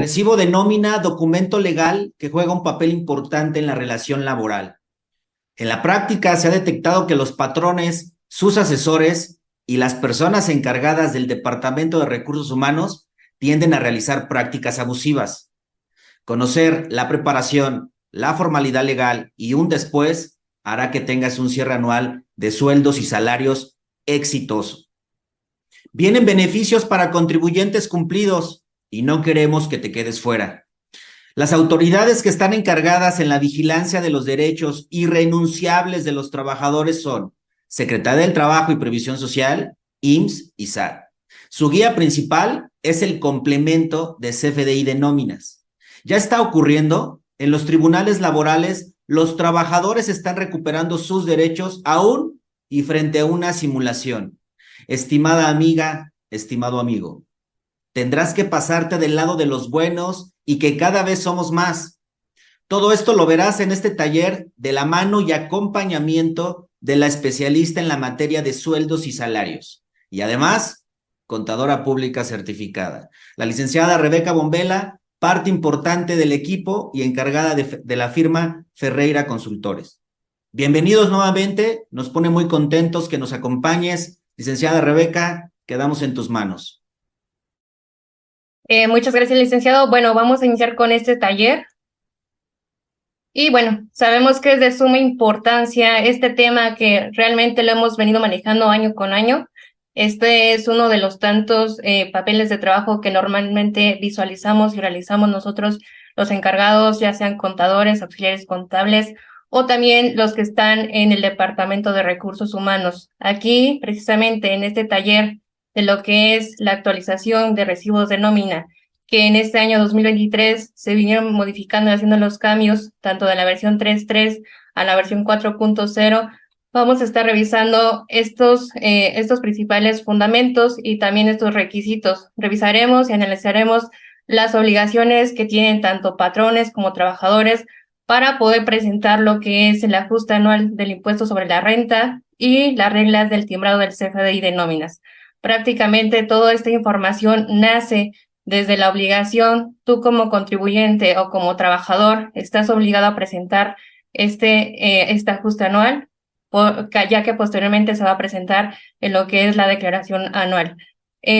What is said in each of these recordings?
Recibo de nómina, documento legal que juega un papel importante en la relación laboral. En la práctica se ha detectado que los patrones, sus asesores y las personas encargadas del Departamento de Recursos Humanos tienden a realizar prácticas abusivas. Conocer la preparación, la formalidad legal y un después hará que tengas un cierre anual de sueldos y salarios exitoso. Vienen beneficios para contribuyentes cumplidos y no queremos que te quedes fuera. Las autoridades que están encargadas en la vigilancia de los derechos irrenunciables de los trabajadores son Secretaría del Trabajo y Previsión Social, IMSS y SAT. Su guía principal es el complemento de CFDI de nóminas. Ya está ocurriendo en los tribunales laborales, los trabajadores están recuperando sus derechos aún y frente a una simulación. Estimada amiga, estimado amigo, tendrás que pasarte del lado de los buenos y que cada vez somos más. Todo esto lo verás en este taller de la mano y acompañamiento de la especialista en la materia de sueldos y salarios. Y además, contadora pública certificada. La licenciada Rebeca Bombela, parte importante del equipo y encargada de la firma Ferreira Consultores. Bienvenidos nuevamente, nos pone muy contentos que nos acompañes. Licenciada Rebeca, quedamos en tus manos. Muchas gracias, licenciado. Bueno, vamos a iniciar con este taller. Y bueno, sabemos que es de suma importancia este tema que realmente lo hemos venido manejando año con año. Este es uno de los tantos papeles de trabajo que normalmente visualizamos y realizamos nosotros, los encargados, ya sean contadores, auxiliares contables o también los que están en el Departamento de Recursos Humanos. Aquí, precisamente en este taller de lo que es la actualización de recibos de nómina, que en este año 2023 se vinieron modificando y haciendo los cambios, tanto de la versión 3.3 a la versión 4.0, vamos a estar revisando estos principales fundamentos y también estos requisitos. Revisaremos y analizaremos las obligaciones que tienen tanto patrones como trabajadores para poder presentar lo que es el ajuste anual del impuesto sobre la renta y las reglas del timbrado del CFDI de nóminas. Prácticamente toda esta información nace desde la obligación. Tú como contribuyente o como trabajador estás obligado a presentar este ajuste anual, ya que posteriormente se va a presentar en lo que es la declaración anual.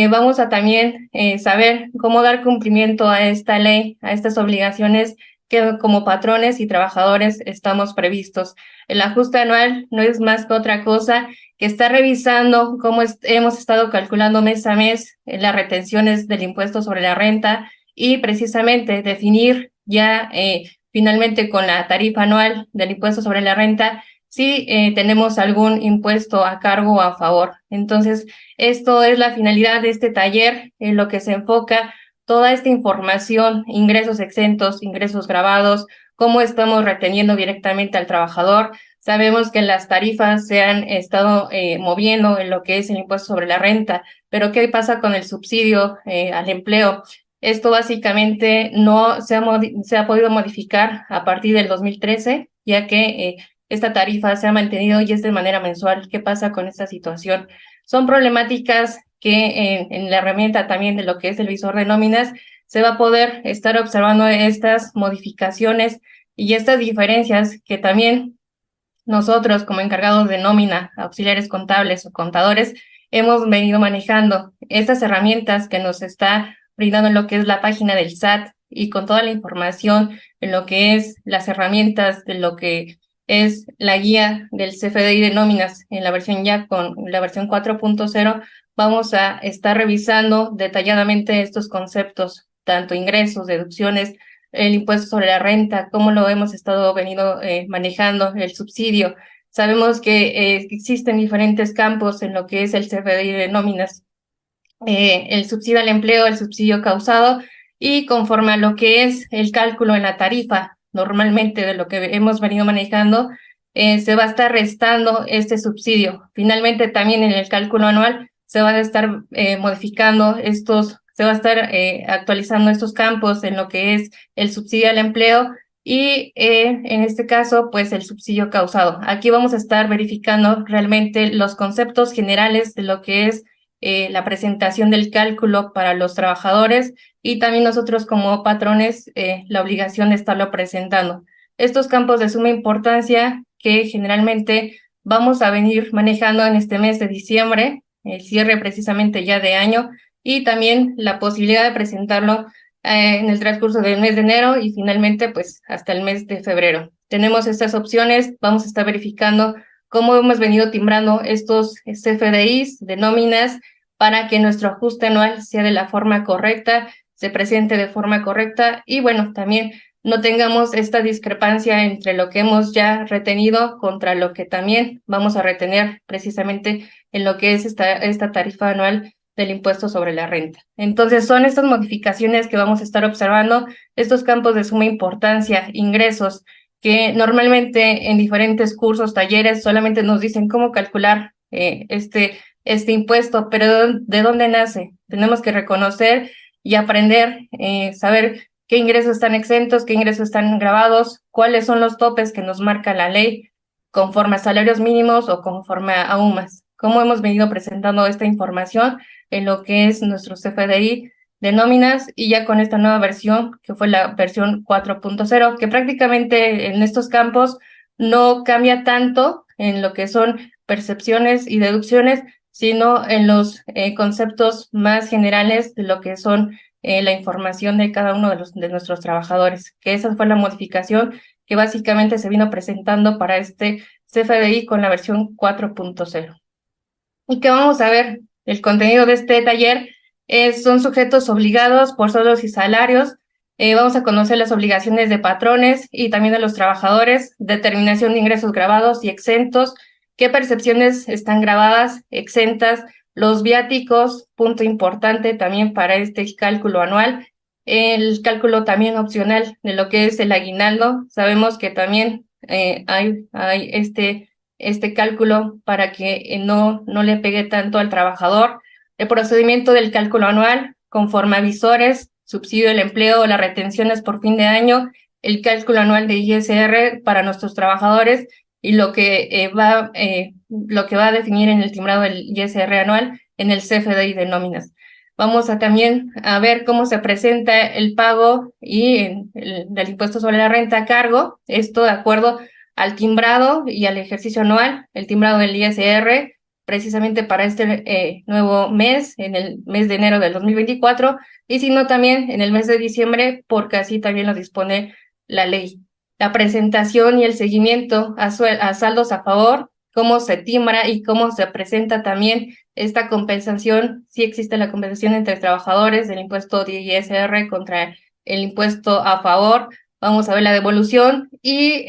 Vamos a también saber cómo dar cumplimiento a esta ley, a estas obligaciones que como patrones y trabajadores estamos previstos. El ajuste anual no es más que otra cosa que está revisando cómo hemos estado calculando mes a mes las retenciones del impuesto sobre la renta y precisamente definir ya finalmente con la tarifa anual del impuesto sobre la renta si tenemos algún impuesto a cargo o a favor. Entonces, esto es la finalidad de este taller, en lo que se enfoca toda esta información, ingresos exentos, ingresos grabados, cómo estamos reteniendo directamente al trabajador. Sabemos que las tarifas se han estado moviendo en lo que es el impuesto sobre la renta, pero ¿qué pasa con el subsidio al empleo? Esto básicamente no se ha podido modificar a partir del 2013, ya que esta tarifa se ha mantenido y es de manera mensual. ¿Qué pasa con esta situación? Son problemáticas que en la herramienta también de lo que es el visor de nóminas se va a poder estar observando estas modificaciones y estas diferencias que también nosotros como encargados de nómina, auxiliares contables o contadores, hemos venido manejando. Estas herramientas que nos está brindando en lo que es la página del SAT y con toda la información en lo que es las herramientas de lo que es la guía del CFDI de nóminas en la versión ya con la versión 4.0, vamos a estar revisando detalladamente estos conceptos, tanto ingresos, deducciones, el impuesto sobre la renta, cómo lo hemos estado venido manejando, el subsidio. Sabemos que existen diferentes campos en lo que es el CFDI de nóminas, el subsidio al empleo, el subsidio causado, y conforme a lo que es el cálculo en la tarifa, normalmente de lo que hemos venido manejando, se va a estar restando este subsidio. Finalmente, también en el cálculo anual se van a estar modificando se va a estar actualizando estos campos en lo que es el subsidio al empleo y en este caso, pues el subsidio causado. Aquí vamos a estar verificando realmente los conceptos generales de lo que es la presentación del cálculo para los trabajadores y también nosotros como patrones la obligación de estarlo presentando. Estos campos de suma importancia que generalmente vamos a venir manejando en este mes de diciembre, el cierre precisamente ya de año, y también la posibilidad de presentarlo en el transcurso del mes de enero y finalmente pues hasta el mes de febrero. Tenemos estas opciones, vamos a estar verificando cómo hemos venido timbrando estos CFDIs de nóminas para que nuestro ajuste anual sea de la forma correcta, se presente de forma correcta y bueno, también no tengamos esta discrepancia entre lo que hemos ya retenido contra lo que también vamos a retener precisamente en lo que es esta tarifa anual del impuesto sobre la renta. Entonces, son estas modificaciones que vamos a estar observando, estos campos de suma importancia, ingresos, que normalmente en diferentes cursos, talleres, solamente nos dicen cómo calcular este impuesto, pero ¿de dónde nace? Tenemos que reconocer y aprender, saber qué ingresos están exentos, qué ingresos están grabados, cuáles son los topes que nos marca la ley, conforme a salarios mínimos o conforme a UMAS. Cómo hemos venido presentando esta información en lo que es nuestro CFDI de nóminas y ya con esta nueva versión, que fue la versión 4.0, que prácticamente en estos campos no cambia tanto en lo que son percepciones y deducciones, sino en los conceptos más generales de lo que son la información de cada uno de nuestros trabajadores, que esa fue la modificación que básicamente se vino presentando para este CFDI con la versión 4.0. ¿Y qué vamos a ver? El contenido de este taller son sujetos obligados por sueldos y salarios. Vamos a conocer las obligaciones de patrones y también de los trabajadores, determinación de ingresos grabados y exentos, qué percepciones están grabadas, exentas, los viáticos, punto importante también para este cálculo anual, el cálculo también opcional de lo que es el aguinaldo. Sabemos que también hay este cálculo para que no le pegue tanto al trabajador. El procedimiento del cálculo anual, conforme a visores, subsidio del empleo o las retenciones por fin de año, el cálculo anual de ISR para nuestros trabajadores y lo que va a definir en el timbrado del ISR anual en el CFDI de nóminas. Vamos a también a ver cómo se presenta el pago del impuesto sobre la renta a cargo, esto de acuerdo al timbrado y al ejercicio anual, el timbrado del ISR, precisamente para este nuevo mes, en el mes de enero del 2024, y si no también en el mes de diciembre, porque así también lo dispone la ley. La presentación y el seguimiento a saldos a favor, cómo se timbra y cómo se presenta también esta compensación, si existe la compensación entre trabajadores del impuesto de ISR contra el impuesto a favor. Vamos a ver la devolución y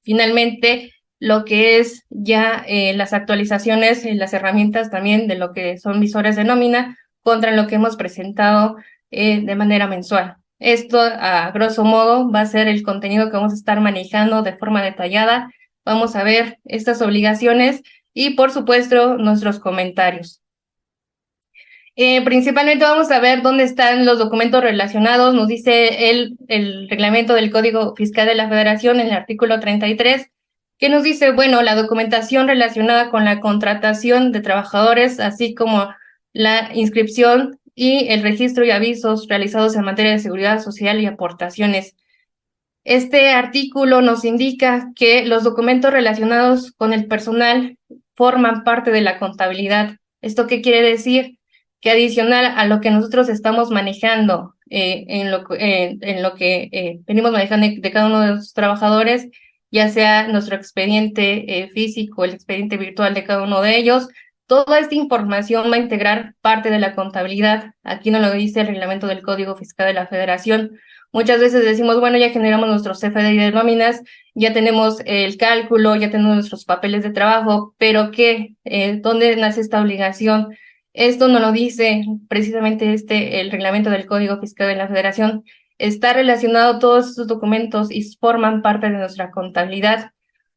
finalmente lo que es ya las actualizaciones y las herramientas también de lo que son visores de nómina contra lo que hemos presentado de manera mensual. Esto, a grosso modo, va a ser el contenido que vamos a estar manejando de forma detallada. Vamos a ver estas obligaciones y, por supuesto, nuestros comentarios. Principalmente vamos a ver dónde están los documentos relacionados. Nos dice el reglamento del Código Fiscal de la Federación en el artículo 33, que nos dice, bueno, la documentación relacionada con la contratación de trabajadores, así como la inscripción y el registro y avisos realizados en materia de seguridad social y aportaciones. Este artículo nos indica que los documentos relacionados con el personal forman parte de la contabilidad. ¿Esto qué quiere decir? Que adicional a lo que nosotros estamos manejando, en lo que venimos manejando de cada uno de los trabajadores, ya sea nuestro expediente físico, el expediente virtual de cada uno de ellos, toda esta información va a integrar parte de la contabilidad. Aquí nos lo dice el reglamento del Código Fiscal de la Federación. Muchas veces decimos, bueno, ya generamos nuestro CFDI de nóminas, ya tenemos el cálculo, ya tenemos nuestros papeles de trabajo, pero ¿qué? ¿Dónde nace esta obligación? Esto nos lo dice precisamente el reglamento del Código Fiscal de la Federación. Está relacionado todos estos documentos y forman parte de nuestra contabilidad.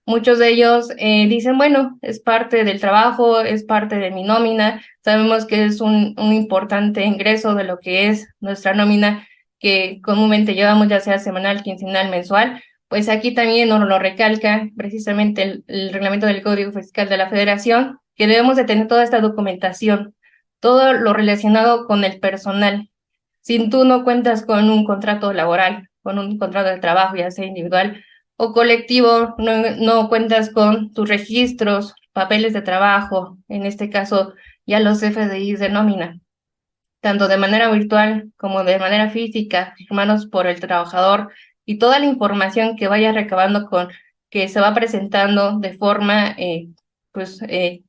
Muchos de ellos dicen, bueno, es parte del trabajo, es parte de mi nómina. Sabemos que es un importante ingreso de lo que es nuestra nómina que comúnmente llevamos, ya sea semanal, quincenal, mensual. Pues aquí también nos lo recalca precisamente el reglamento del Código Fiscal de la Federación, que debemos de tener toda esta documentación, todo lo relacionado con el personal. Si tú no cuentas con un contrato laboral, con un contrato de trabajo, ya sea individual o colectivo, no cuentas con tus registros, papeles de trabajo, en este caso ya los FDIs de nómina, tanto de manera virtual como de manera física, firmados por el trabajador, y toda la información que vaya recabando que se va presentando de forma,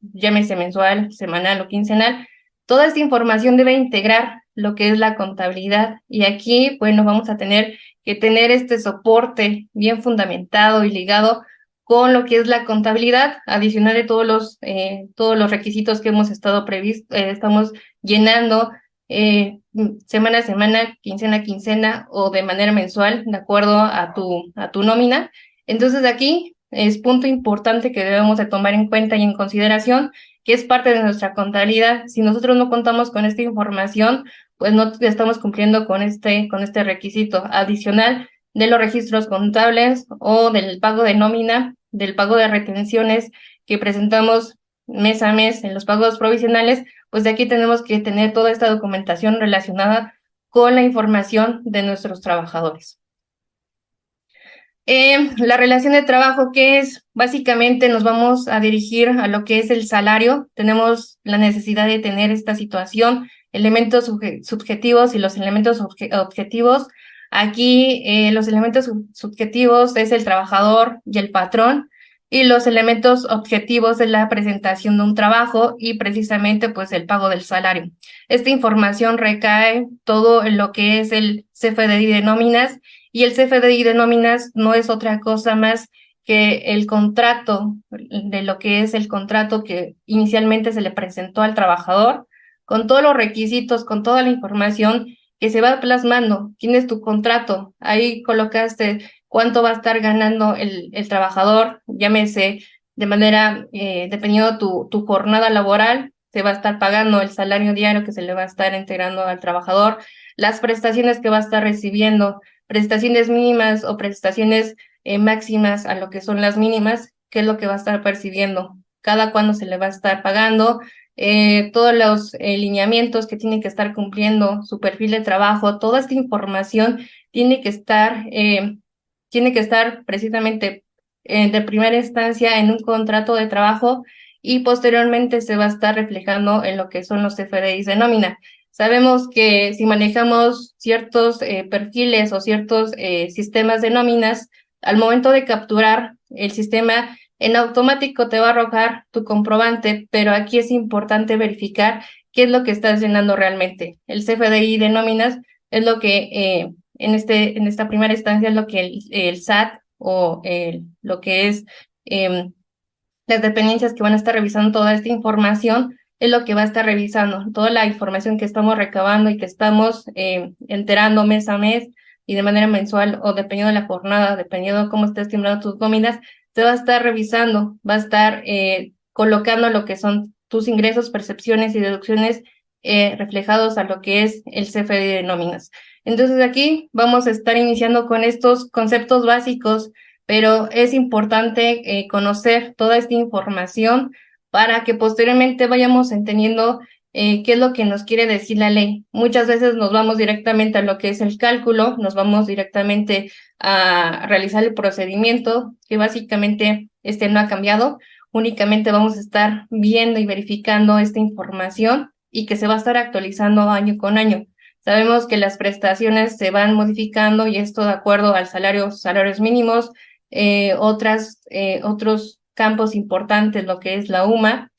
llámese mensual, semanal o quincenal, toda esta información debe integrar lo que es la contabilidad. Y aquí, bueno, vamos a tener que tener este soporte bien fundamentado y ligado con lo que es la contabilidad, adicional de todos los requisitos que hemos estamos llenando semana a semana, quincena a quincena o de manera mensual, de acuerdo a tu nómina. Entonces aquí es punto importante que debemos de tomar en cuenta y en consideración, que es parte de nuestra contabilidad. Si nosotros no contamos con esta información, pues no estamos cumpliendo con este requisito adicional de los registros contables o del pago de nómina, del pago de retenciones que presentamos mes a mes en los pagos provisionales. Pues de aquí tenemos que tener toda esta documentación relacionada con la información de nuestros trabajadores. La relación de trabajo, que es básicamente nos vamos a dirigir a lo que es el salario. Tenemos la necesidad de tener esta situación, elementos subjetivos y los elementos objetivos. Aquí los elementos subjetivos es el trabajador y el patrón, y los elementos objetivos es la presentación de un trabajo y precisamente pues el pago del salario. Esta información recae todo en lo que es el CFDI de nóminas, y el CFDI de nóminas no es otra cosa más que el contrato, de lo que es el contrato que inicialmente se le presentó al trabajador, con todos los requisitos, con toda la información que se va plasmando. Tienes tu contrato, ahí colocaste cuánto va a estar ganando el trabajador, llámese de manera, dependiendo tu jornada laboral, se va a estar pagando el salario diario que se le va a estar integrando al trabajador, las prestaciones que va a estar recibiendo, prestaciones mínimas o prestaciones máximas a lo que son las mínimas, qué es lo que va a estar percibiendo, cada cuándo se le va a estar pagando, todos los lineamientos que tiene que estar cumpliendo, su perfil de trabajo. Toda esta información tiene que estar precisamente de primera instancia en un contrato de trabajo, y posteriormente se va a estar reflejando en lo que son los FDIs de nómina. Sabemos que si manejamos ciertos perfiles o ciertos sistemas de nóminas, al momento de capturar el sistema, en automático te va a arrojar tu comprobante, pero aquí es importante verificar qué es lo que estás llenando realmente. El CFDI de nóminas es lo que en esta primera instancia es lo que el SAT o lo que es las dependencias que van a estar revisando toda esta información, es lo que va a estar revisando. Toda la información que estamos recabando y que estamos enterando mes a mes y de manera mensual, o dependiendo de la jornada, dependiendo de cómo estés timbrando tus nóminas, se va a estar revisando, va a estar colocando lo que son tus ingresos, percepciones y deducciones reflejados a lo que es el CFDI de nóminas. Entonces aquí vamos a estar iniciando con estos conceptos básicos, pero es importante conocer toda esta información para que posteriormente vayamos entendiendo qué es lo que nos quiere decir la ley. Muchas veces nos vamos directamente a lo que es el cálculo, nos vamos directamente a realizar el procedimiento, que básicamente no ha cambiado. Únicamente vamos a estar viendo y verificando esta información, y que se va a estar actualizando año con año. Sabemos que las prestaciones se van modificando, y esto de acuerdo al salarios mínimos, otros campos importantes, lo que es la UMA,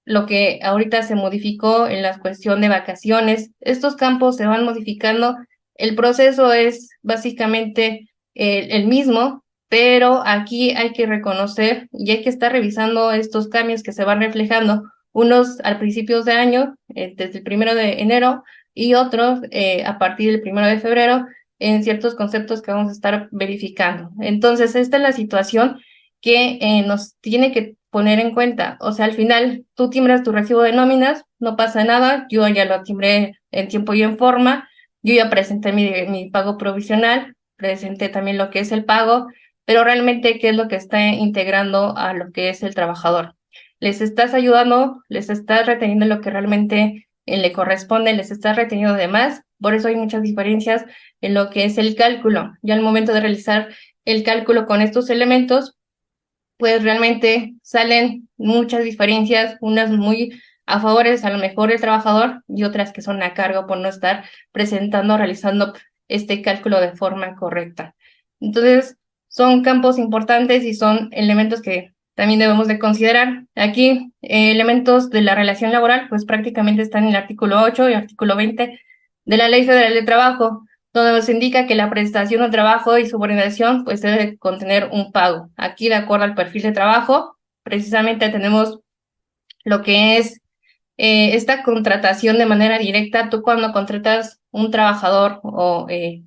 lo que ahorita se modificó en la cuestión de vacaciones. Estos campos se van modificando. El proceso es básicamente el mismo, pero aquí hay que reconocer y hay que estar revisando estos cambios que se van reflejando, unos al principios de año, desde el 1 de enero, y otros a partir del 1 de febrero, en ciertos conceptos que vamos a estar verificando. Entonces, esta es la situación que nos tiene que poner en cuenta. O sea, al final, tú timbras tu recibo de nóminas, no pasa nada, yo ya lo timbré en tiempo y en forma, yo ya presenté mi pago provisional, presenté también lo que es el pago, pero realmente, ¿qué es lo que está integrando a lo que es el trabajador? les estás ayudando, les estás reteniendo lo que realmente le corresponde, les estás reteniendo de más. Por eso hay muchas diferencias en lo que es el cálculo. Ya al momento de realizar el cálculo con estos elementos, pues realmente salen muchas diferencias, unas muy a favores a lo mejor del trabajador y otras que son a cargo por no estar presentando, realizando este cálculo de forma correcta. Entonces, son campos importantes y son elementos que también debemos de considerar. Aquí, elementos de la relación laboral, pues prácticamente están en el artículo 8 y artículo 20 de la Ley Federal de Trabajo, donde nos indica que la prestación de trabajo y subordinación pues debe contener un pago. Aquí, de acuerdo al perfil de trabajo, precisamente tenemos lo que es esta contratación de manera directa. Tú cuando contratas un trabajador o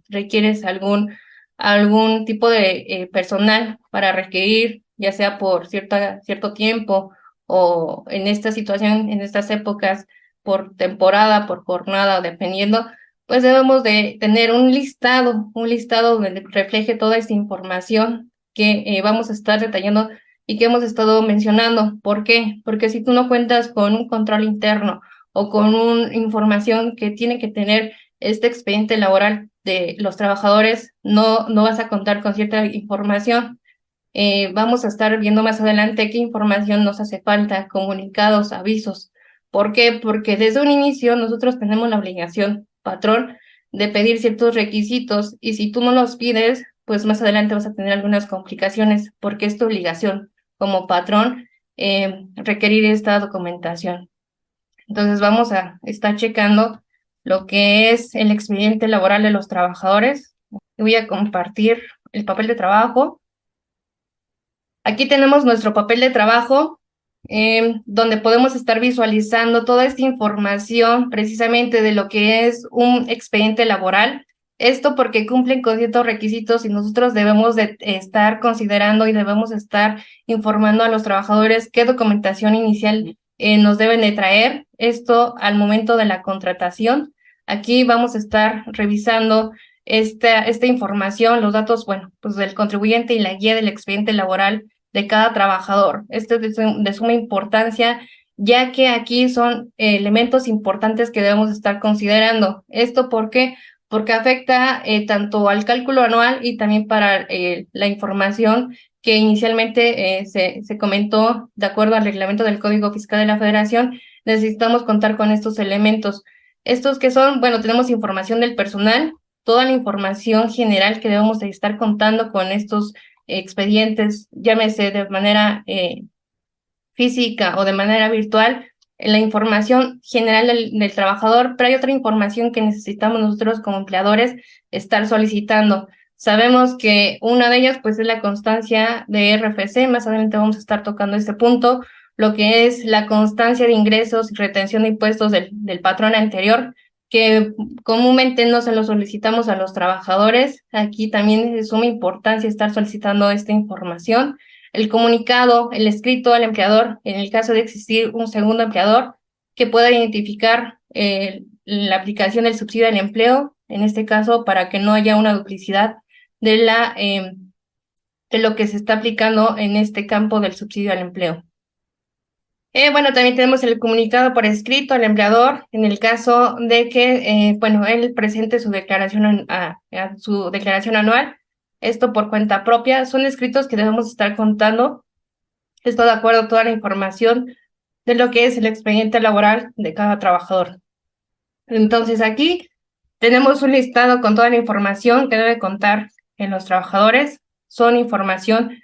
requieres algún tipo de personal para requerir, ya sea por cierto tiempo o en esta situación, en estas épocas, por temporada, por jornada, dependiendo, pues debemos de tener un listado donde refleje toda esta información que vamos a estar detallando y que hemos estado mencionando. ¿Por qué? Porque si tú no cuentas con un control interno o con una información que tiene que tener este expediente laboral de los trabajadores, no vas a contar con cierta información. Vamos a estar viendo más adelante qué información nos hace falta, comunicados, avisos. ¿Por qué? Porque desde un inicio nosotros tenemos la obligación, patrón, de pedir ciertos requisitos y si tú no los pides, pues más adelante vas a tener algunas complicaciones porque es tu obligación como patrón requerir esta documentación. Entonces vamos a estar checando lo que es el expediente laboral de los trabajadores. Voy a compartir el papel de trabajo. Aquí tenemos nuestro papel de trabajo, donde podemos estar visualizando toda esta información precisamente de lo que es un expediente laboral. Esto porque cumplen con ciertos requisitos y nosotros debemos de estar considerando y debemos estar informando a los trabajadores qué documentación inicial nos deben de traer. Esto al momento de la contratación. Aquí vamos a estar revisando esta información, los datos, bueno, pues del contribuyente y la guía del expediente laboral de cada trabajador. Esto es de suma importancia, ya que aquí son elementos importantes que debemos estar considerando. ¿Esto por qué? Porque afecta tanto al cálculo anual y también para la información que inicialmente se comentó de acuerdo al reglamento del Código Fiscal de la Federación. Necesitamos contar con estos elementos. Estos que son, bueno, tenemos información del personal, toda la información general que debemos de estar contando con estos expedientes, llámese de manera física o de manera virtual, la información general del trabajador, pero hay otra información que necesitamos nosotros como empleadores estar solicitando. Sabemos que una de ellas pues es la constancia de RFC, más adelante vamos a estar tocando este punto, lo que es la constancia de ingresos y retención de impuestos del patrón anterior, que comúnmente no se lo solicitamos a los trabajadores. Aquí también es de suma importancia estar solicitando esta información. El comunicado, el escrito al empleador, en el caso de existir un segundo empleador, que pueda identificar la aplicación del subsidio al empleo, en este caso, para que no haya una duplicidad de lo que se está aplicando en este campo del subsidio al empleo. Bueno, también tenemos el comunicado por escrito al empleador en el caso de que, bueno, él presente su declaración, su declaración anual, esto por cuenta propia. Son escritos que debemos estar contando. Esto de acuerdo a toda la información de lo que es el expediente laboral de cada trabajador. Entonces aquí tenemos un listado con toda la información que debe contar en los trabajadores. Son información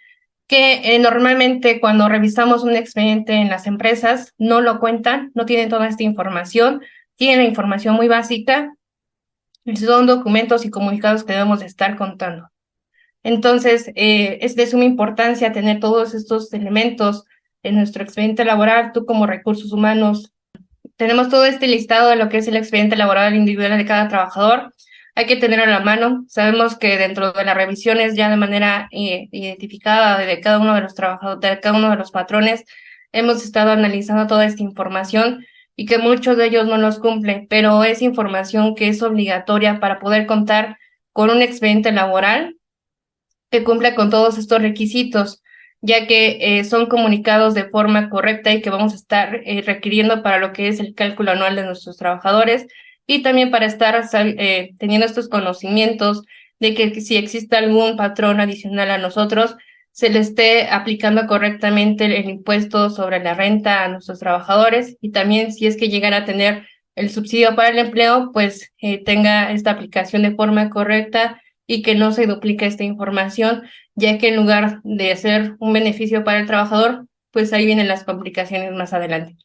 que normalmente cuando revisamos un expediente en las empresas no lo cuentan, no tienen toda esta información, tienen la información muy básica, son documentos y comunicados que debemos de estar contando. Entonces, es de suma importancia tener todos estos elementos en nuestro expediente laboral. Tú como recursos humanos, tenemos todo este listado de lo que es el expediente laboral individual de cada trabajador. Hay que tenerlo a la mano. Sabemos que dentro de las revisiones ya de manera identificada de cada uno de los trabajadores, de cada uno de los patrones, hemos estado analizando toda esta información y que muchos de ellos no los cumplen, pero es información que es obligatoria para poder contar con un expediente laboral que cumpla con todos estos requisitos, ya que son comunicados de forma correcta y que vamos a estar requiriendo para lo que es el cálculo anual de nuestros trabajadores y también para estar teniendo estos conocimientos de que si existe algún patrón adicional a nosotros, se le esté aplicando correctamente el impuesto sobre la renta a nuestros trabajadores y también si es que llegan a tener el subsidio para el empleo, pues tenga esta aplicación de forma correcta y que no se duplique esta información, ya que en lugar de ser un beneficio para el trabajador, pues ahí vienen las complicaciones más adelante.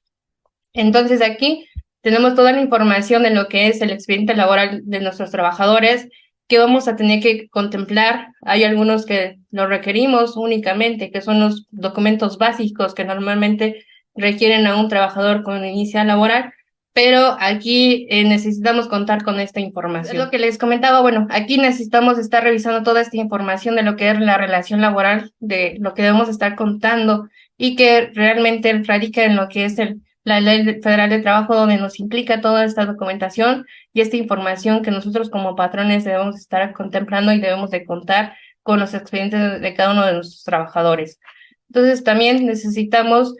Entonces aquí tenemos toda la información de lo que es el expediente laboral de nuestros trabajadores, que vamos a tener que contemplar. Hay algunos que lo requerimos únicamente, que son los documentos básicos que normalmente requieren a un trabajador con inicial laboral, pero aquí necesitamos contar con esta información. Es lo que les comentaba, bueno, aquí necesitamos estar revisando toda esta información de lo que es la relación laboral, de lo que debemos estar contando y que realmente radica en lo que es la Ley Federal de Trabajo, donde nos implica toda esta documentación y esta información que nosotros como patrones debemos estar contemplando y debemos de contar con los expedientes de cada uno de nuestros trabajadores. Entonces también necesitamos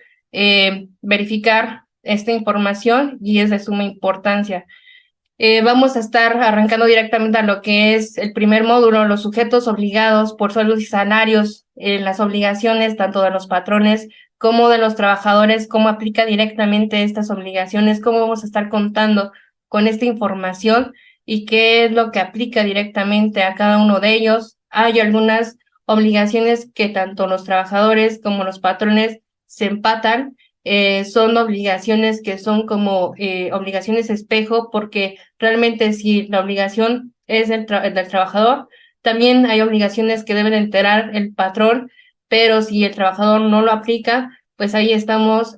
verificar esta información y es de suma importancia. Vamos a estar arrancando directamente a lo que es el primer módulo, los sujetos obligados por sueldos y salarios, las obligaciones tanto de los patrones como de los trabajadores, cómo aplica directamente estas obligaciones, cómo vamos a estar contando con esta información y qué es lo que aplica directamente a cada uno de ellos. Hay algunas obligaciones que tanto los trabajadores como los patrones se empatan. Son obligaciones que son como obligaciones espejo, porque realmente si la obligación es del trabajador, también hay obligaciones que deben enterar el patrón, pero si el trabajador no lo aplica, pues ahí estamos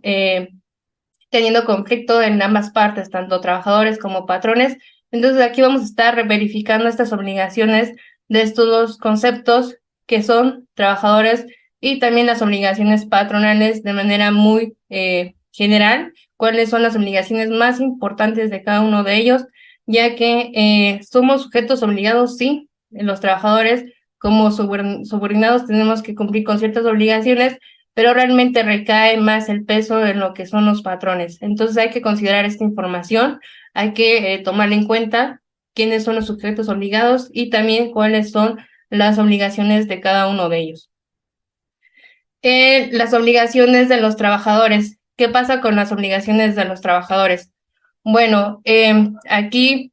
teniendo conflicto en ambas partes, tanto trabajadores como patrones. Entonces aquí vamos a estar verificando estas obligaciones de estos dos conceptos que son trabajadores y también las obligaciones patronales de manera muy general, cuáles son las obligaciones más importantes de cada uno de ellos, ya que somos sujetos obligados, sí, los trabajadores como subordinados tenemos que cumplir con ciertas obligaciones, pero realmente recae más el peso en lo que son los patrones. Entonces hay que considerar esta información, hay que tomarla en cuenta quiénes son los sujetos obligados y también cuáles son las obligaciones de cada uno de ellos. Las obligaciones de los trabajadores. ¿Qué pasa con las obligaciones de los trabajadores? Bueno, aquí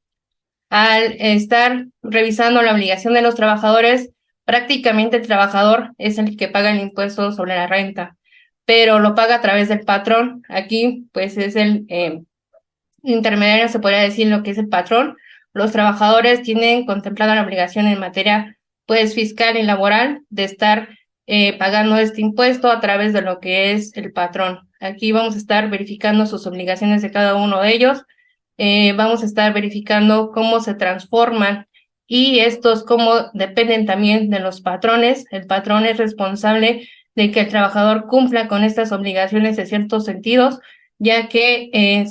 al estar revisando la obligación de los trabajadores, prácticamente el trabajador es el que paga el impuesto sobre la renta, pero lo paga a través del patrón. Aquí, pues, es el intermediario, se podría decir, lo que es el patrón. Los trabajadores tienen contemplada la obligación en materia, pues, fiscal y laboral de estar pagando este impuesto a través de lo que es el patrón. Aquí vamos a estar verificando sus obligaciones de cada uno de ellos. Vamos a estar verificando cómo se transforman y estos cómo dependen también de los patrones. El patrón es responsable de que el trabajador cumpla con estas obligaciones en ciertos sentidos, ya que en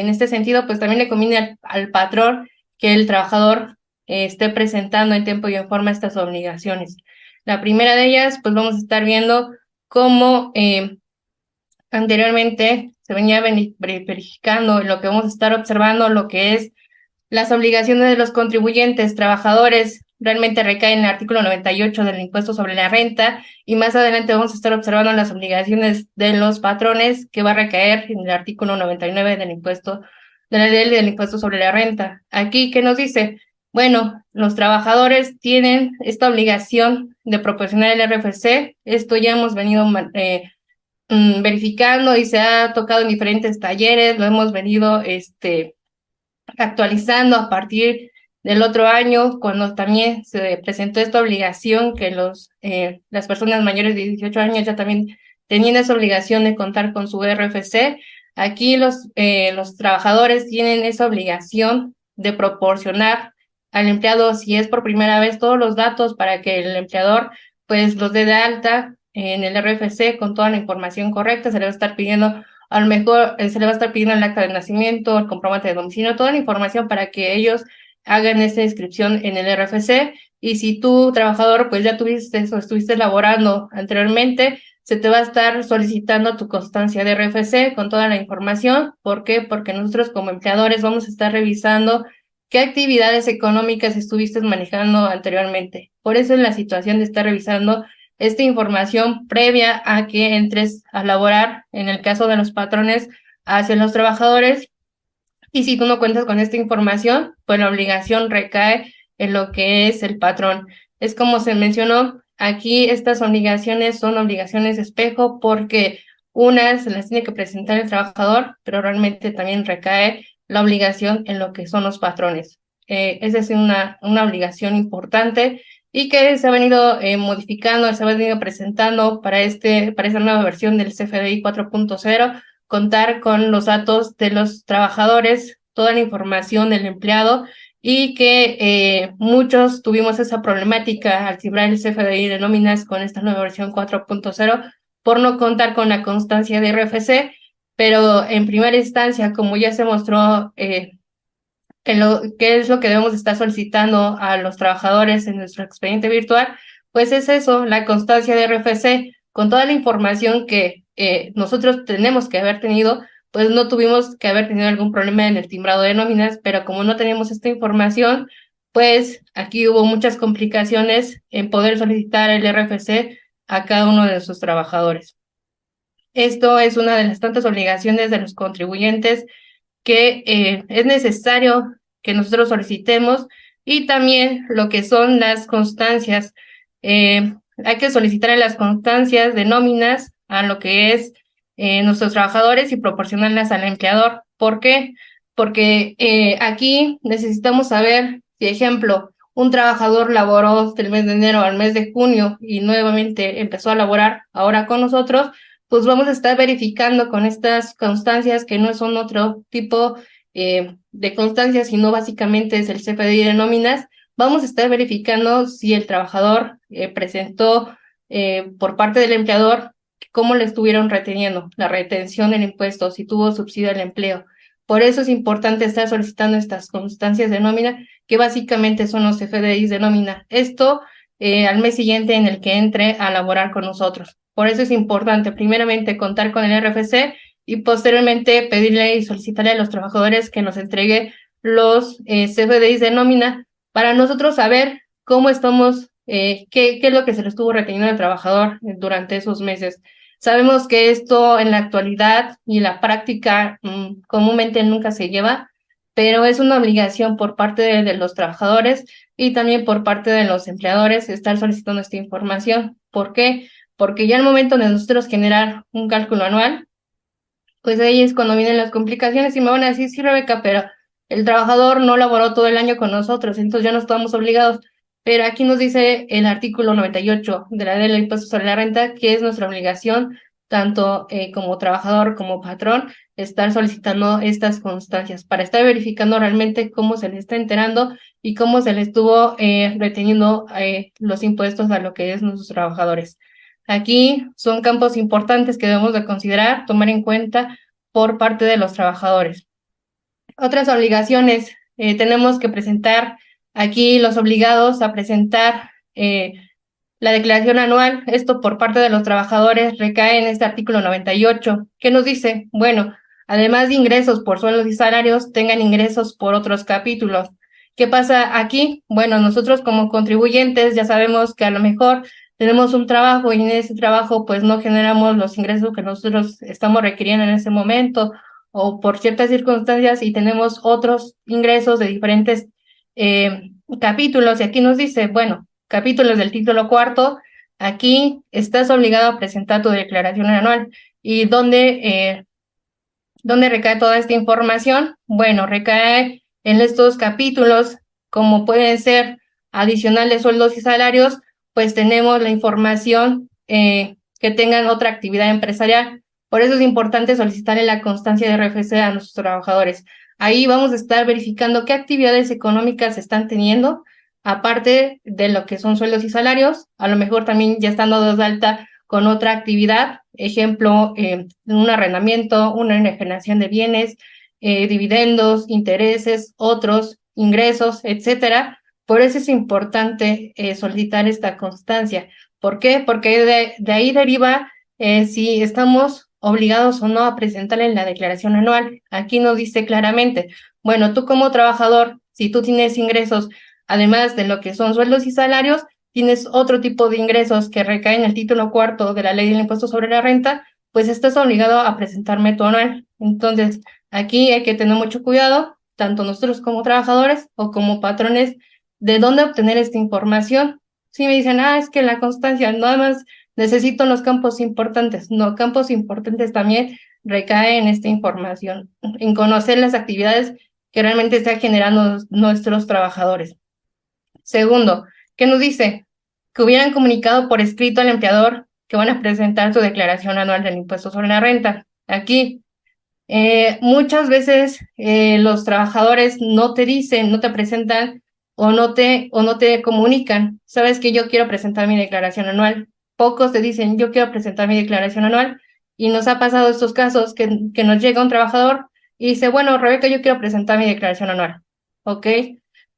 este sentido, pues también le conviene al patrón que el trabajador esté presentando en tiempo y en forma estas obligaciones. La primera de ellas, pues vamos a estar viendo cómo anteriormente se venía verificando, lo que vamos a estar observando, lo que es las obligaciones de los contribuyentes, trabajadores, realmente recaen en el artículo 98 del impuesto sobre la renta y más adelante vamos a estar observando las obligaciones de los patrones que va a recaer en el artículo 99 del impuesto, de la ley del impuesto sobre la renta. Aquí, ¿qué nos dice? Bueno, los trabajadores tienen esta obligación de proporcionar el RFC. Esto ya hemos venido verificando y se ha tocado en diferentes talleres, lo hemos venido actualizando a partir del otro año, cuando también se presentó esta obligación que las personas mayores de 18 años ya también tenían esa obligación de contar con su RFC. Aquí los trabajadores tienen esa obligación de proporcionar al empleado, si es por primera vez, todos los datos para que el empleador pues los dé de alta en el RFC con toda la información correcta. Se le va a estar pidiendo, a lo mejor se le va a estar pidiendo el acta de nacimiento, el comprobante de domicilio, toda la información para que ellos hagan esta inscripción en el RFC, y si tú, trabajador, pues ya tuviste o estuviste laborando anteriormente, se te va a estar solicitando tu constancia de RFC con toda la información. ¿Por qué? Porque nosotros como empleadores vamos a estar revisando qué actividades económicas estuviste manejando anteriormente. Por eso es la situación de estar revisando esta información previa a que entres a laborar, en el caso de los patrones, hacia los trabajadores. Y si tú no cuentas con esta información, pues la obligación recae en lo que es el patrón. Es como se mencionó, aquí estas obligaciones son obligaciones espejo, porque unas se las tiene que presentar el trabajador, pero realmente también recae la obligación en lo que son los patrones. Esa es una obligación importante y que se ha venido modificando, se ha venido presentando para esta nueva versión del CFDI 4.0, contar con los datos de los trabajadores, toda la información del empleado, y que muchos tuvimos esa problemática al cifrar el CFDI de nóminas con esta nueva versión 4.0 por no contar con la constancia de RFC, pero en primera instancia, como ya se mostró, qué es lo que debemos estar solicitando a los trabajadores en nuestro expediente virtual, pues es eso, la constancia de RFC, con toda la información que nosotros tenemos que haber tenido. Pues no tuvimos que haber tenido algún problema en el timbrado de nóminas, pero como no teníamos esta información, pues aquí hubo muchas complicaciones en poder solicitar el RFC a cada uno de sus trabajadores. Esto es una de las tantas obligaciones de los contribuyentes que es necesario que nosotros solicitemos, y también lo que son las constancias. Hay que solicitar las constancias de nóminas a lo que es nuestros trabajadores y proporcionarlas al empleador. ¿Por qué? Porque aquí necesitamos saber si, ejemplo, un trabajador laboró del mes de enero al mes de junio y nuevamente empezó a laborar ahora con nosotros, pues vamos a estar verificando con estas constancias, que no son otro tipo de constancias, sino básicamente es el CFDI de nóminas. Vamos a estar verificando si el trabajador presentó por parte del empleador cómo le estuvieron reteniendo, la retención del impuesto, si tuvo subsidio al empleo. Por eso es importante estar solicitando estas constancias de nómina, que básicamente son los CFDIs de nómina. Esto al mes siguiente en el que entre a laborar con nosotros. Por eso es importante, primeramente, contar con el RFC y posteriormente pedirle y solicitarle a los trabajadores que nos entregue los CFDIs de nómina, para nosotros saber cómo estamos, qué es lo que se le estuvo reteniendo al trabajador durante esos meses. Sabemos que esto en la actualidad y en la práctica comúnmente nunca se lleva, pero es una obligación por parte de los trabajadores y también por parte de los empleadores estar solicitando esta información. ¿Por qué? Porque ya al momento de nosotros generar un cálculo anual, pues ahí es cuando vienen las complicaciones y me van a decir, sí, Rebeca, pero el trabajador no laboró todo el año con nosotros, entonces ya no estamos obligados. Pero aquí nos dice el artículo 98 de la ley del impuesto sobre la renta que es nuestra obligación, tanto como trabajador como patrón, estar solicitando estas constancias para estar verificando realmente cómo se le está enterando y cómo se le estuvo reteniendo los impuestos a lo que es nuestros trabajadores. Aquí son campos importantes que debemos de considerar, tomar en cuenta por parte de los trabajadores. Otras obligaciones, tenemos que presentar aquí los obligados a presentar la declaración anual. Esto por parte de los trabajadores recae en este artículo 98, que nos dice, bueno, además de ingresos por sueldos y salarios, tengan ingresos por otros capítulos. ¿Qué pasa aquí? Bueno, nosotros como contribuyentes ya sabemos que a lo mejor tenemos un trabajo y en ese trabajo pues no generamos los ingresos que nosotros estamos requiriendo en ese momento, o por ciertas circunstancias, y tenemos otros ingresos de diferentes capítulos. Y aquí nos dice, bueno, capítulos del título cuarto, aquí estás obligado a presentar tu declaración anual. ¿Y dónde recae toda esta información? Bueno, recae en estos capítulos, como pueden ser adicional de sueldos y salarios, pues tenemos la información que tengan otra actividad empresarial. Por eso es importante solicitarle la constancia de RFC a nuestros trabajadores. Ahí vamos a estar verificando qué actividades económicas están teniendo, aparte de lo que son sueldos y salarios. A lo mejor también ya están dados de alta con otra actividad, ejemplo, un arrendamiento, una enajenación de bienes, dividendos, intereses, otros ingresos, etcétera. Por eso es importante solicitar esta constancia. ¿Por qué? Porque de ahí deriva si estamos obligados o no a presentarla en la declaración anual. Aquí nos dice claramente, bueno, tú como trabajador, si tú tienes ingresos, además de lo que son sueldos y salarios, tienes otro tipo de ingresos que recaen en el título cuarto de la ley del impuesto sobre la renta, pues estás obligado a presentarme tu anual. Entonces, aquí hay que tener mucho cuidado, tanto nosotros como trabajadores o como patrones, de dónde obtener esta información. Si me dicen, es que la constancia, nada más necesito los campos importantes. No, campos importantes también recae en esta información, en conocer las actividades que realmente están generando nuestros trabajadores. Segundo, ¿qué nos dice? Que hubieran comunicado por escrito al empleador que van a presentar su declaración anual del impuesto sobre la renta. Aquí, muchas veces los trabajadores no te dicen, no te presentan o no te comunican. Sabes que yo quiero presentar mi declaración anual. Pocos te dicen, yo quiero presentar mi declaración anual. Y nos ha pasado estos casos que nos llega un trabajador y dice, bueno, Rebeca, yo quiero presentar mi declaración anual. ¿Ok?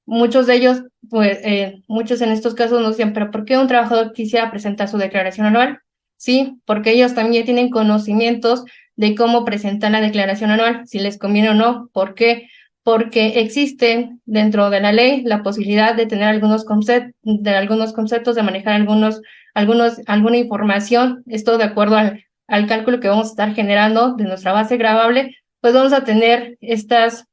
Muchos de ellos, pues, muchos en estos casos nos dicen, pero ¿por qué un trabajador quisiera presentar su declaración anual? Sí, porque ellos también tienen conocimientos de cómo presentar la declaración anual, si les conviene o no. ¿Por qué? Porque existe dentro de la ley la posibilidad de tener algunos conceptos, de manejar alguna información. Esto de acuerdo al cálculo que vamos a estar generando de nuestra base gravable, pues vamos a tener esta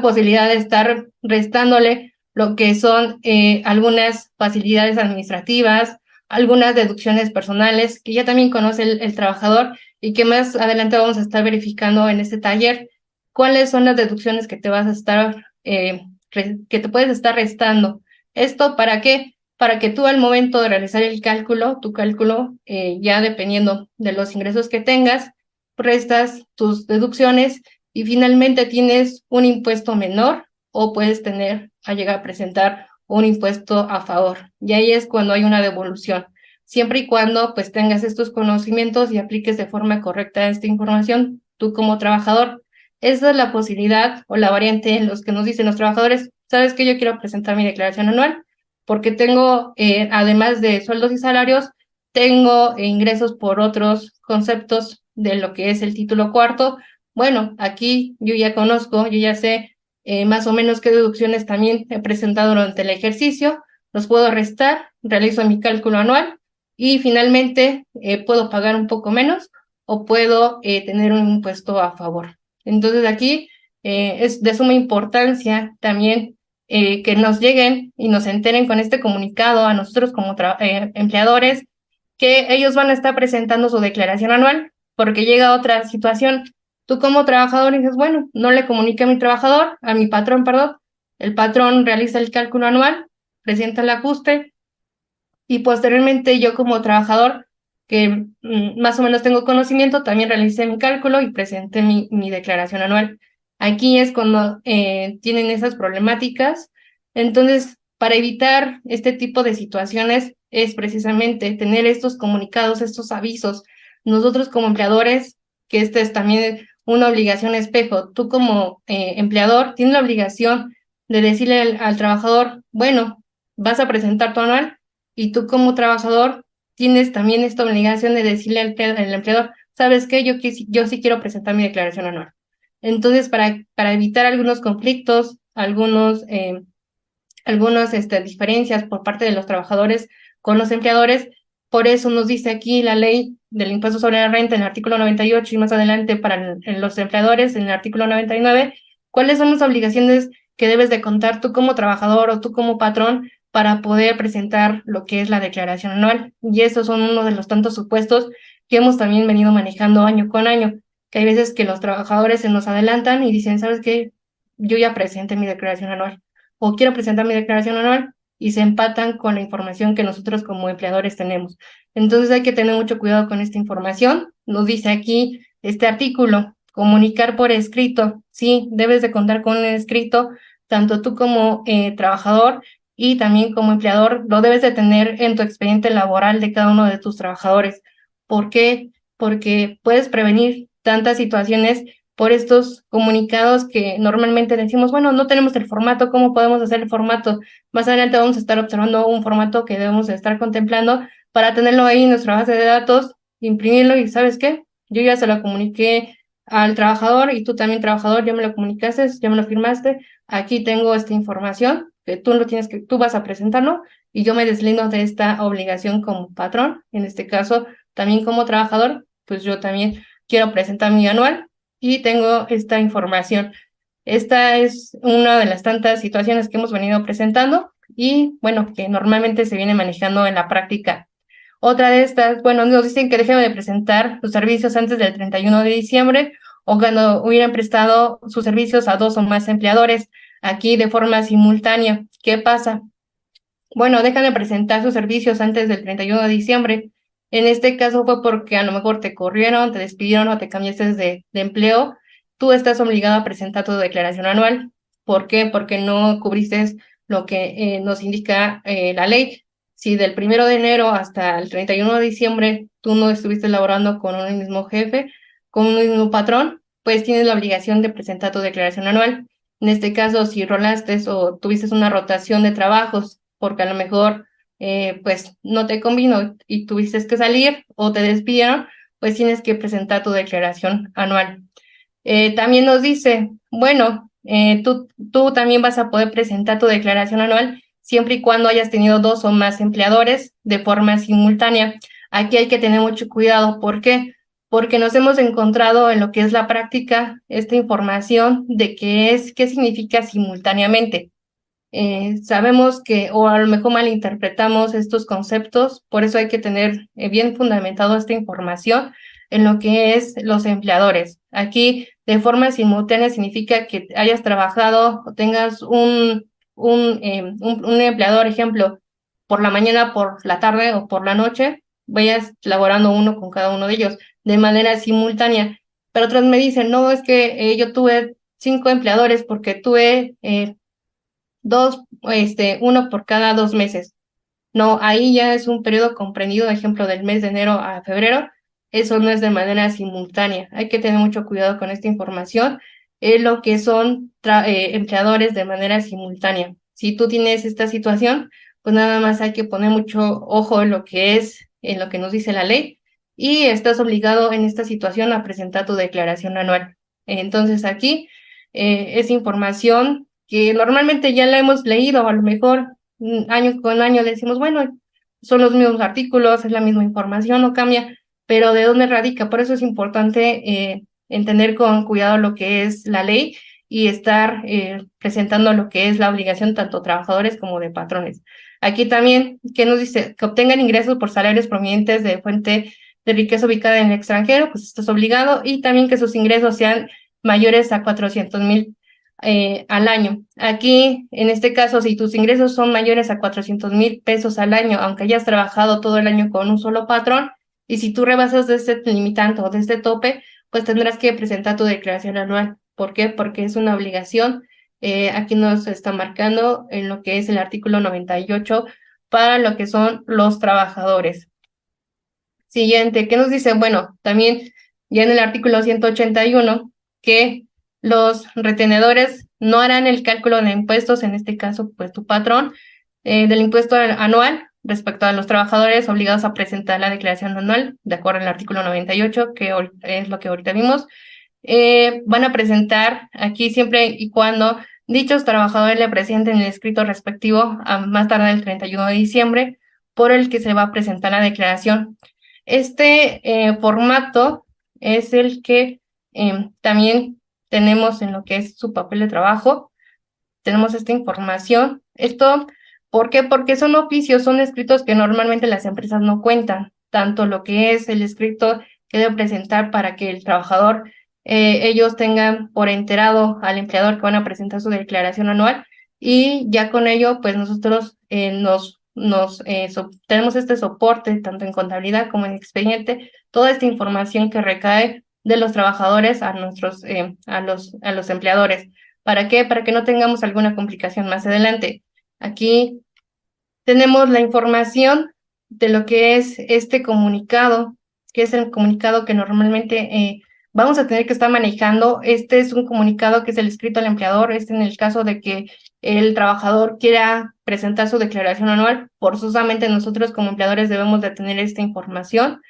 posibilidad de estar restándole lo que son algunas facilidades administrativas, algunas deducciones personales que ya también conoce el trabajador y que más adelante vamos a estar verificando en este taller cuáles son las deducciones que te vas a estar, que te puedes estar restando. ¿Esto para qué? Para que tú al momento de realizar el cálculo, tu cálculo, ya dependiendo de los ingresos que tengas, restas tus deducciones y finalmente tienes un impuesto menor o puedes llegar a presentar un impuesto a favor. Y ahí es cuando hay una devolución. Siempre y cuando pues tengas estos conocimientos y apliques de forma correcta esta información, tú como trabajador. Esa es la posibilidad o la variante en los que nos dicen los trabajadores, ¿sabes qué? Yo quiero presentar mi declaración anual porque tengo, además de sueldos y salarios, tengo ingresos por otros conceptos de lo que es el título cuarto. Bueno, aquí yo ya conozco, yo ya sé más o menos qué deducciones también he presentado durante el ejercicio, los puedo restar, realizo mi cálculo anual y finalmente puedo pagar un poco menos o puedo tener un impuesto a favor. Entonces aquí es de suma importancia también que nos lleguen y nos enteren con este comunicado a nosotros como empleadores que ellos van a estar presentando su declaración anual porque llega otra situación. Tú como trabajador dices, bueno, no le comuniqué a mi trabajador, a mi patrón, perdón. El patrón realiza el cálculo anual, presenta el ajuste y posteriormente yo como trabajador, que más o menos tengo conocimiento, también realicé mi cálculo y presenté mi declaración anual. Aquí es cuando tienen esas problemáticas. Entonces, para evitar este tipo de situaciones es precisamente tener estos comunicados, estos avisos. Nosotros como empleadores, que esta es también una obligación espejo, tú como empleador tienes la obligación de decirle al trabajador, bueno, vas a presentar tu anual y tú como trabajador tienes también esta obligación de decirle al empleador, ¿sabes qué? Yo sí quiero presentar mi declaración anual. Entonces, para evitar algunos conflictos, algunas diferencias por parte de los trabajadores con los empleadores, por eso nos dice aquí la ley del impuesto sobre la renta en el artículo 98 y más adelante para los empleadores en el artículo 99, cuáles son las obligaciones que debes de contar tú como trabajador o tú como patrón para poder presentar lo que es la declaración anual. Y esos son uno de los tantos supuestos que hemos también venido manejando año con año, que hay veces que los trabajadores se nos adelantan y dicen, ¿sabes qué? Yo ya presenté mi declaración anual o quiero presentar mi declaración anual y se empatan con la información que nosotros como empleadores tenemos. Entonces hay que tener mucho cuidado con esta información. Nos dice aquí este artículo, comunicar por escrito. Sí, debes de contar con un escrito, tanto tú como trabajador y también como empleador, lo debes de tener en tu expediente laboral de cada uno de tus trabajadores. ¿Por qué? Porque puedes prevenir tantas situaciones por estos comunicados que normalmente decimos, bueno, no tenemos el formato, ¿cómo podemos hacer el formato? Más adelante vamos a estar observando un formato que debemos de estar contemplando para tenerlo ahí en nuestra base de datos, imprimirlo y ¿sabes qué? Yo ya se lo comuniqué al trabajador y tú también, trabajador, ya me lo comunicaste, ya me lo firmaste, aquí tengo esta información que tú lo tienes que, tú vas a presentarlo y yo me deslindo de esta obligación como patrón, en este caso también como trabajador, pues yo también quiero presentar mi anual y tengo esta información. Esta es una de las tantas situaciones que hemos venido presentando y, bueno, que normalmente se viene manejando en la práctica. Otra de estas, bueno, nos dicen que dejen de presentar sus servicios antes del 31 de diciembre o cuando hubieran prestado sus servicios a 2 o más empleadores, aquí de forma simultánea. ¿Qué pasa? Bueno, dejan de presentar sus servicios antes del 31 de diciembre. En este caso fue porque a lo mejor te corrieron, te despidieron o te cambiaste de empleo. Tú estás obligado a presentar tu declaración anual. ¿Por qué? Porque no cubriste lo que nos indica la ley. Si del 1 de enero hasta el 31 de diciembre tú no estuviste laborando con un mismo jefe, con un mismo patrón, pues tienes la obligación de presentar tu declaración anual. En este caso, si rolaste o tuviste una rotación de trabajos, porque a lo mejor pues no te convino y tuviste que salir o te despidieron, pues tienes que presentar tu declaración anual. También nos dice, bueno, tú también vas a poder presentar tu declaración anual siempre y cuando hayas tenido 2 o más empleadores de forma simultánea. Aquí hay que tener mucho cuidado. ¿Por qué? Porque nos hemos encontrado en lo que es la práctica esta información de qué significa simultáneamente. Sabemos que, o a lo mejor malinterpretamos estos conceptos, por eso hay que tener bien fundamentado esta información en lo que es los empleadores. Aquí, de forma simultánea, significa que hayas trabajado o tengas un empleador, ejemplo, por la mañana, por la tarde o por la noche, vayas laborando uno con cada uno de ellos de manera simultánea. Pero otros me dicen, no, es que yo tuve 5 empleadores porque tuve uno por cada 2 meses. No, ahí ya es un periodo comprendido, ejemplo, del mes de enero a febrero. Eso no es de manera simultánea. Hay que tener mucho cuidado con esta información. Es lo que son empleadores de manera simultánea. Si tú tienes esta situación, pues nada más hay que poner mucho ojo en lo que es, en lo que nos dice la ley, y estás obligado en esta situación a presentar tu declaración anual. Entonces aquí es información que normalmente ya la hemos leído, a lo mejor año con año decimos, bueno, son los mismos artículos, es la misma información, no cambia, pero ¿de dónde radica? Por eso es importante entender con cuidado lo que es la ley y estar presentando lo que es la obligación tanto trabajadores como de patrones. Aquí también, ¿qué nos dice? Que obtengan ingresos por salarios provenientes de fuente de riqueza ubicada en el extranjero, pues esto es obligado, y también que sus ingresos sean mayores a 400,000 al año. Aquí, en este caso, si tus ingresos son mayores a 400,000 pesos al año, aunque hayas trabajado todo el año con un solo patrón, y si tú rebasas de este limitante o de este tope, pues tendrás que presentar tu declaración anual. ¿Por qué? Porque es una obligación. Aquí nos está marcando en lo que es el artículo 98 para lo que son los trabajadores. Siguiente, ¿qué nos dice? Bueno, también ya en el artículo 181 que los retenedores no harán el cálculo de impuestos, en este caso, pues tu patrón, del impuesto anual respecto a los trabajadores obligados a presentar la declaración anual, de acuerdo al artículo 98, que es lo que ahorita vimos. Van a presentar aquí siempre y cuando dichos trabajadores le presenten el escrito respectivo a más tardar el 31 de diciembre, por el que se va a presentar la declaración. Este formato es el que también tenemos en lo que es su papel de trabajo. Tenemos esta información. Esto, ¿por qué? Porque son oficios, son escritos que normalmente las empresas no cuentan, tanto lo que es el escrito que debe presentar para que el trabajador, ellos tengan por enterado al empleador que van a presentar su declaración anual, y ya con ello, pues nosotros tenemos este soporte, tanto en contabilidad como en expediente, toda esta información que recae de los trabajadores a los empleadores. ¿Para qué? Para que no tengamos alguna complicación más adelante. Aquí tenemos la información de lo que es este comunicado, que es el comunicado que normalmente vamos a tener que estar manejando. Este es un comunicado que es el escrito al empleador, en el caso de que el trabajador quiera presentar su declaración anual. Forzosamente nosotros como empleadores debemos de tener esta información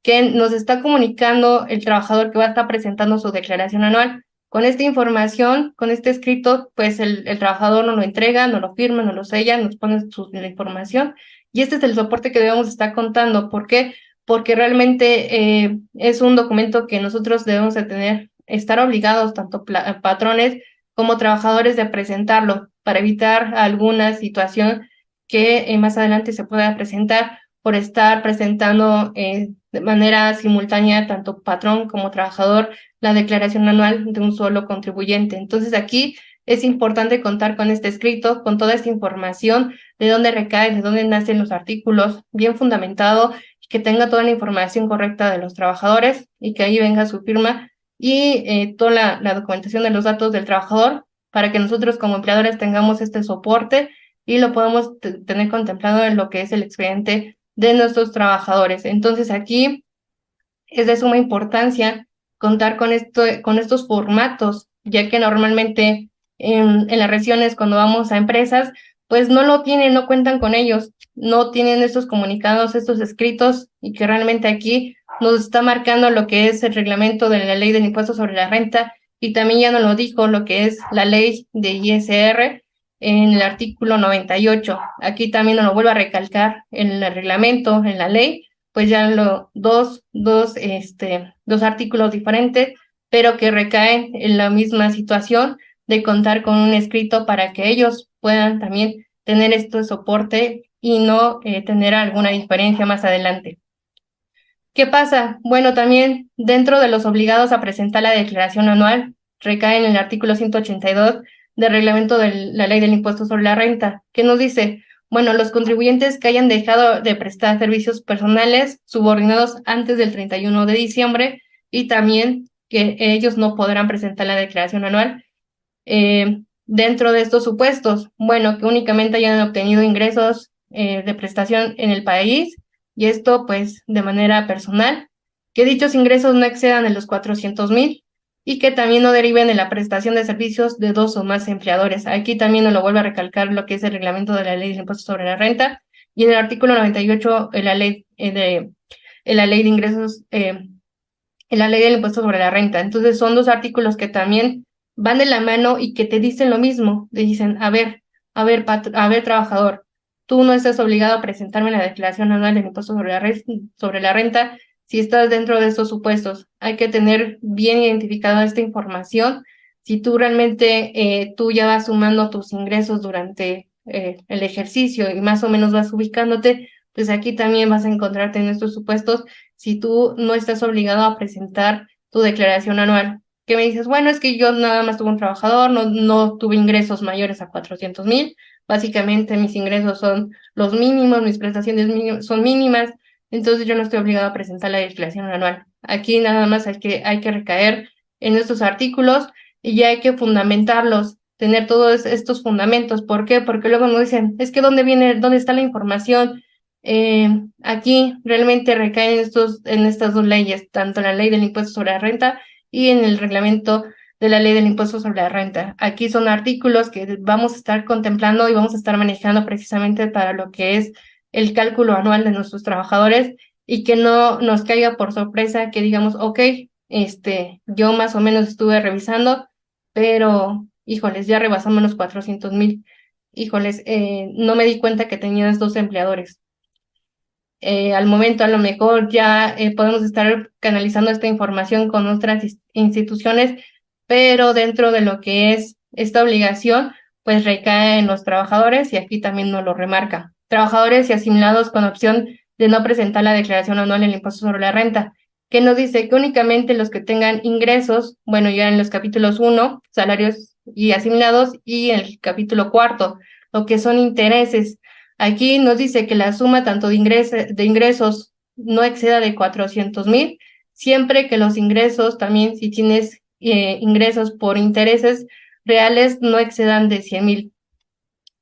que nos está comunicando el trabajador que va a estar presentando su declaración anual. Con esta información, con este escrito, pues el trabajador nos lo entrega, nos lo firma, nos lo sella, nos pone la información, y este es el soporte que debemos estar contando. ¿Por qué? Porque realmente es un documento que nosotros debemos de tener, estar obligados, tanto patrones como trabajadores, de presentarlo para evitar alguna situación que más adelante se pueda presentar por estar presentando de manera simultánea, tanto patrón como trabajador, la declaración anual de un solo contribuyente. Entonces aquí es importante contar con este escrito, con toda esta información, de dónde recae, de dónde nacen los artículos, bien fundamentado, que tenga toda la información correcta de los trabajadores y que ahí venga su firma y toda la documentación de los datos del trabajador, para que nosotros como empleadores tengamos este soporte y lo podamos tener contemplado en lo que es el expediente de nuestros trabajadores. Entonces aquí es de suma importancia contar con estos formatos, ya que normalmente en las regiones, cuando vamos a empresas, pues no lo tienen, no cuentan con ellos, no tienen estos comunicados, estos escritos, y que realmente aquí nos está marcando lo que es el reglamento de la ley del impuesto sobre la renta, y también ya nos lo dijo lo que es la ley de ISR en el artículo 98. Aquí también nos lo vuelvo a recalcar en el reglamento, en la ley, pues ya dos artículos diferentes, pero que recaen en la misma situación de contar con un escrito para que ellos puedan también tener este soporte y no tener alguna diferencia más adelante. ¿Qué pasa? Bueno, también dentro de los obligados a presentar la declaración anual, recae en el artículo 182 del reglamento de la ley del impuesto sobre la renta, que nos dice, bueno, los contribuyentes que hayan dejado de prestar servicios personales subordinados antes del 31 de diciembre, y también que ellos no podrán presentar la declaración anual. Dentro de estos supuestos, bueno, que únicamente hayan obtenido ingresos de prestación en el país, y esto pues de manera personal, que dichos ingresos no excedan de los 400,000 y que también no deriven de la prestación de servicios de dos o más empleadores. Aquí también nos lo vuelve a recalcar lo que es el reglamento de la ley del impuesto sobre la renta, y en el artículo 98 en la ley de ingresos, en la ley del impuesto sobre la renta. Entonces son dos artículos que también van de la mano y que te dicen lo mismo. Te dicen, a ver, trabajador, tú no estás obligado a presentarme la declaración anual del impuesto sobre la renta si estás dentro de estos supuestos. Hay que tener bien identificada esta información. Si tú realmente tú ya vas sumando tus ingresos durante el ejercicio y más o menos vas ubicándote, pues aquí también vas a encontrarte en estos supuestos si tú no estás obligado a presentar tu declaración anual. Que me dices, bueno, es que yo nada más tuve un trabajador, no tuve ingresos mayores a 400,000, básicamente mis ingresos son los mínimos, mis prestaciones son mínimas, entonces yo no estoy obligado a presentar la declaración anual. Aquí nada más hay que recaer en estos artículos y ya hay que fundamentarlos, tener todos estos fundamentos. ¿Por qué? Porque luego nos dicen, es que ¿dónde está la información? Aquí realmente recaen en estas dos leyes, tanto en la ley del impuesto sobre la renta y en el reglamento de la ley del impuesto sobre la renta. Aquí son artículos que vamos a estar contemplando y vamos a estar manejando precisamente para lo que es el cálculo anual de nuestros trabajadores, y que no nos caiga por sorpresa que digamos, ok, yo más o menos estuve revisando, pero híjoles, ya rebasamos los 400,000. Híjoles, no me di cuenta que tenías dos empleadores. Al momento a lo mejor ya podemos estar canalizando esta información con otras instituciones, pero dentro de lo que es esta obligación, pues recae en los trabajadores, y aquí también nos lo remarca. Trabajadores y asimilados con opción de no presentar la declaración anual en el impuesto sobre la renta, que nos dice que únicamente los que tengan ingresos, bueno, ya en los capítulos 1, salarios y asimilados, y en el capítulo 4, lo que son intereses. Aquí nos dice que la suma tanto de ingresos no exceda de 400,000, siempre que los ingresos también, si tienes ingresos por intereses reales, no excedan de 100,000.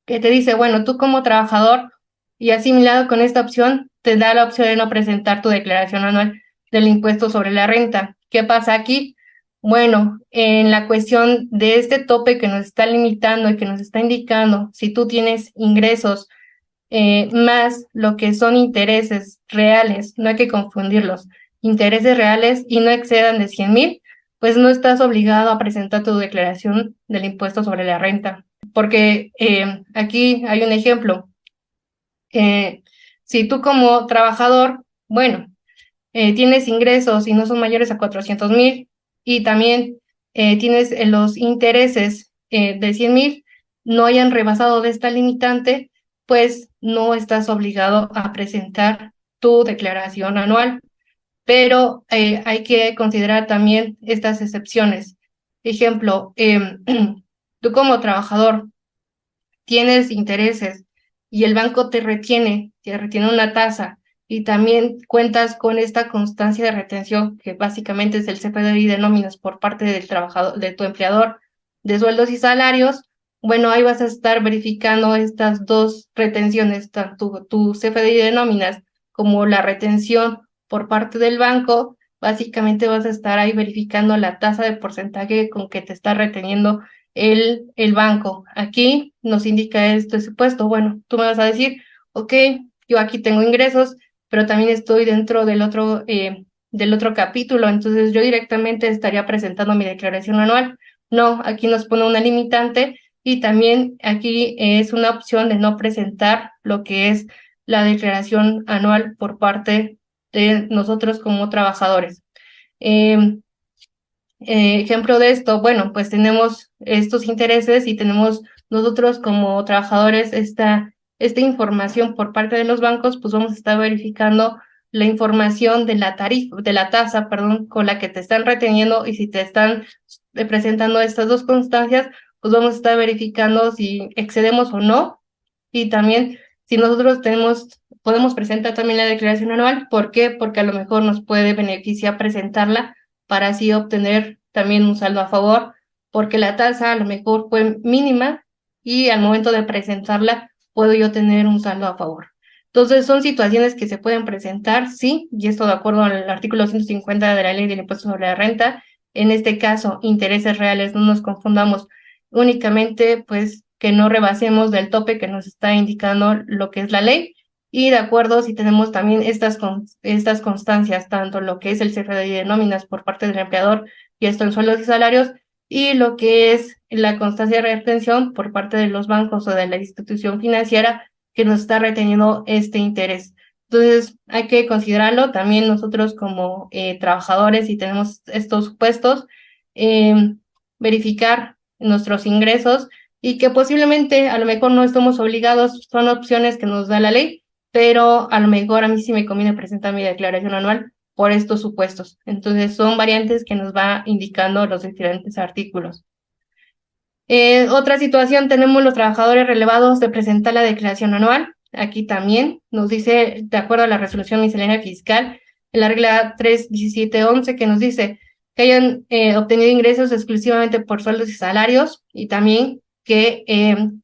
Que te dice, bueno, tú como trabajador y asimilado con esta opción, te da la opción de no presentar tu declaración anual del impuesto sobre la renta. ¿Qué pasa aquí? Bueno, en la cuestión de este tope que nos está limitando y que nos está indicando, si tú tienes ingresos más lo que son intereses reales, no hay que confundirlos, intereses reales y no excedan de 100,000, pues no estás obligado a presentar tu declaración del impuesto sobre la renta. Porque aquí hay un ejemplo. Si tú como trabajador, bueno, tienes ingresos y no son mayores a 400,000 y también tienes los intereses de 100,000, no hayan rebasado de esta limitante, pues no estás obligado a presentar tu declaración anual. Pero hay que considerar también estas excepciones. Ejemplo, tú como trabajador tienes intereses y el banco te retiene una tasa y también cuentas con esta constancia de retención, que básicamente es el CFDI de nóminas por parte del trabajador, de tu empleador, de sueldos y salarios, bueno, ahí vas a estar verificando estas dos retenciones, tanto tu CFDI de nóminas como la retención por parte del banco. Básicamente vas a estar ahí verificando la tasa de porcentaje con que te está reteniendo el banco. Aquí nos indica este supuesto. Bueno, tú me vas a decir, ok, yo aquí tengo ingresos, pero también estoy dentro del otro capítulo, entonces yo directamente estaría presentando mi declaración anual. No, aquí nos pone una limitante y también aquí es una opción de no presentar lo que es la declaración anual por parte de nosotros como trabajadores. Ejemplo de esto, bueno, pues tenemos estos intereses y tenemos nosotros como trabajadores esta información por parte de los bancos, pues vamos a estar verificando la información de la tarifa, de la tasa, perdón, con la que te están reteniendo, y si te están presentando estas dos constancias, pues vamos a estar verificando si excedemos o no, y también si nosotros podemos presentar también la declaración anual. ¿Por qué? Porque a lo mejor nos puede beneficiar presentarla para así obtener también un saldo a favor, porque la tasa a lo mejor fue mínima y al momento de presentarla puedo yo tener un saldo a favor. Entonces son situaciones que se pueden presentar, sí, y esto de acuerdo al artículo 150 de la Ley del Impuesto sobre la Renta. En este caso, intereses reales, no nos confundamos, únicamente pues que no rebasemos del tope que nos está indicando lo que es la ley. Y de acuerdo, si tenemos también estas constancias, tanto lo que es el CFDI de nóminas por parte del empleador y esto en sueldos y salarios, y lo que es la constancia de retención por parte de los bancos o de la institución financiera que nos está reteniendo este interés. Entonces, hay que considerarlo también nosotros como trabajadores, y tenemos estos supuestos, verificar nuestros ingresos y que posiblemente a lo mejor no estamos obligados, son opciones que nos da la ley, pero a lo mejor a mí sí me conviene presentar mi declaración anual por estos supuestos. Entonces son variantes que nos va indicando los diferentes artículos. Otra situación, tenemos los trabajadores relevados de presentar la declaración anual. Aquí también nos dice, de acuerdo a la resolución miscelánea fiscal, en la regla 3.17.11, que nos dice que hayan obtenido ingresos exclusivamente por sueldos y salarios, y también que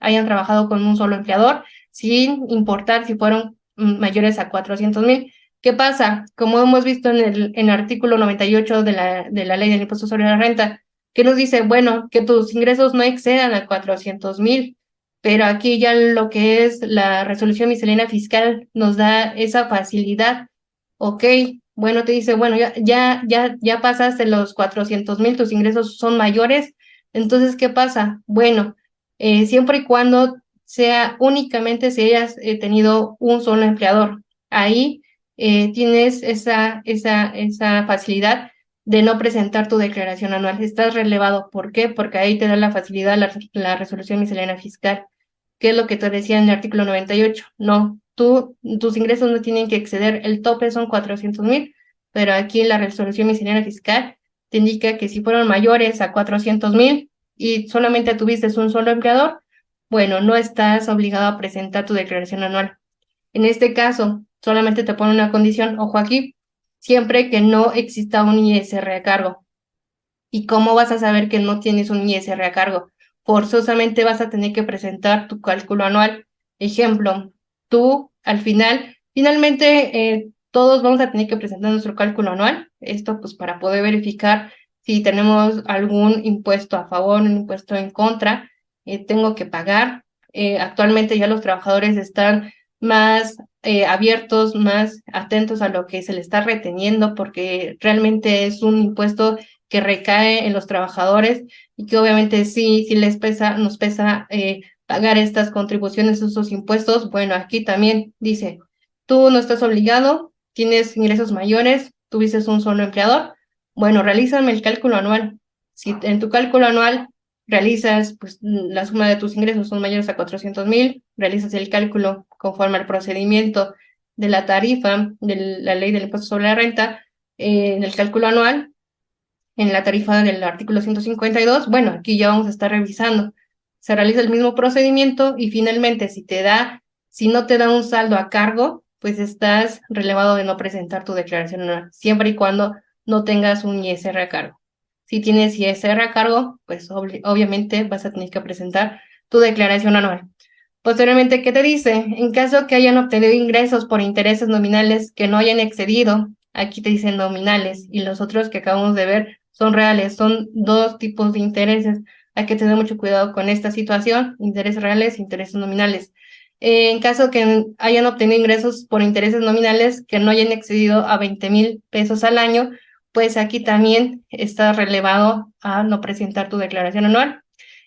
hayan trabajado con un solo empleador, sin importar si fueron mayores a 400,000. ¿Qué pasa? Como hemos visto en el artículo 98 de la Ley del Impuesto sobre la Renta, que nos dice, bueno, que tus ingresos no excedan a 400,000, pero aquí ya lo que es la resolución miscelánea fiscal nos da esa facilidad. Ok, bueno, te dice, bueno, ya pasaste los 400,000, tus ingresos son mayores. Entonces, ¿qué pasa? Bueno, siempre y cuando sea únicamente si hayas tenido un solo empleador, ahí tienes esa facilidad de no presentar tu declaración anual. Estás relevado. ¿Por qué? Porque ahí te da la facilidad la resolución miscelánea fiscal. ¿Qué es lo que te decía en el artículo 98? No, tus ingresos no tienen que exceder, el tope son 400,000, pero aquí la resolución miscelánea fiscal te indica que si fueron mayores a 400,000 y solamente tuviste un solo empleador, bueno, no estás obligado a presentar tu declaración anual. En este caso, solamente te pone una condición, ojo aquí, siempre que no exista un ISR a cargo. ¿Y cómo vas a saber que no tienes un ISR a cargo? Forzosamente vas a tener que presentar tu cálculo anual. Ejemplo, tú al finalmente todos vamos a tener que presentar nuestro cálculo anual, esto pues para poder verificar si tenemos algún impuesto a favor, un impuesto en contra, tengo que pagar. Actualmente ya los trabajadores están más abiertos, más atentos a lo que se les está reteniendo, porque realmente es un impuesto que recae en los trabajadores y que obviamente sí les pesa, nos pesa pagar estas contribuciones, esos impuestos. Bueno, aquí también dice, tú no estás obligado, tienes ingresos mayores, tuviste un solo empleador, bueno, realízame el cálculo anual. Si en tu cálculo anual realizas, pues la suma de tus ingresos son mayores a 400,000, realizas el cálculo conforme al procedimiento de la tarifa de la ley del impuesto sobre la renta, en el cálculo anual, en la tarifa del artículo 152, bueno, aquí ya vamos a estar revisando. Se realiza el mismo procedimiento y finalmente si no te da un saldo a cargo, pues estás relevado de no presentar tu declaración anual, siempre y cuando no tengas un ISR a cargo. Si tienes ISR a cargo, pues obviamente vas a tener que presentar tu declaración anual. Posteriormente, ¿qué te dice? En caso que hayan obtenido ingresos por intereses nominales que no hayan excedido, aquí te dicen nominales y los otros que acabamos de ver son reales, son dos tipos de intereses. Hay que tener mucho cuidado con esta situación, intereses reales e intereses nominales. En caso que hayan obtenido ingresos por intereses nominales que no hayan excedido a 20,000 pesos al año, pues aquí también está relevado a no presentar tu declaración anual.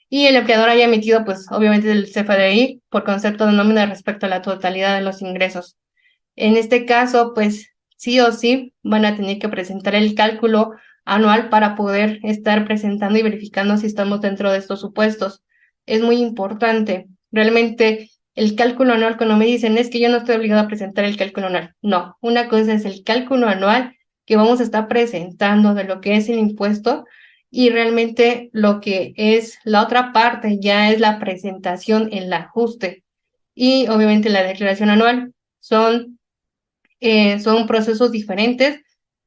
Y el empleador haya emitido, pues obviamente el CFDI por concepto de nómina respecto a la totalidad de los ingresos. En este caso, pues sí o sí van a tener que presentar el cálculo anual para poder estar presentando y verificando si estamos dentro de estos supuestos. Es muy importante. Realmente el cálculo anual, cuando me dicen es que yo no estoy obligado a presentar el cálculo anual. No, una cosa es el cálculo anual que vamos a estar presentando de lo que es el impuesto y realmente lo que es la otra parte ya es la presentación, el ajuste y obviamente la declaración anual. Son procesos diferentes,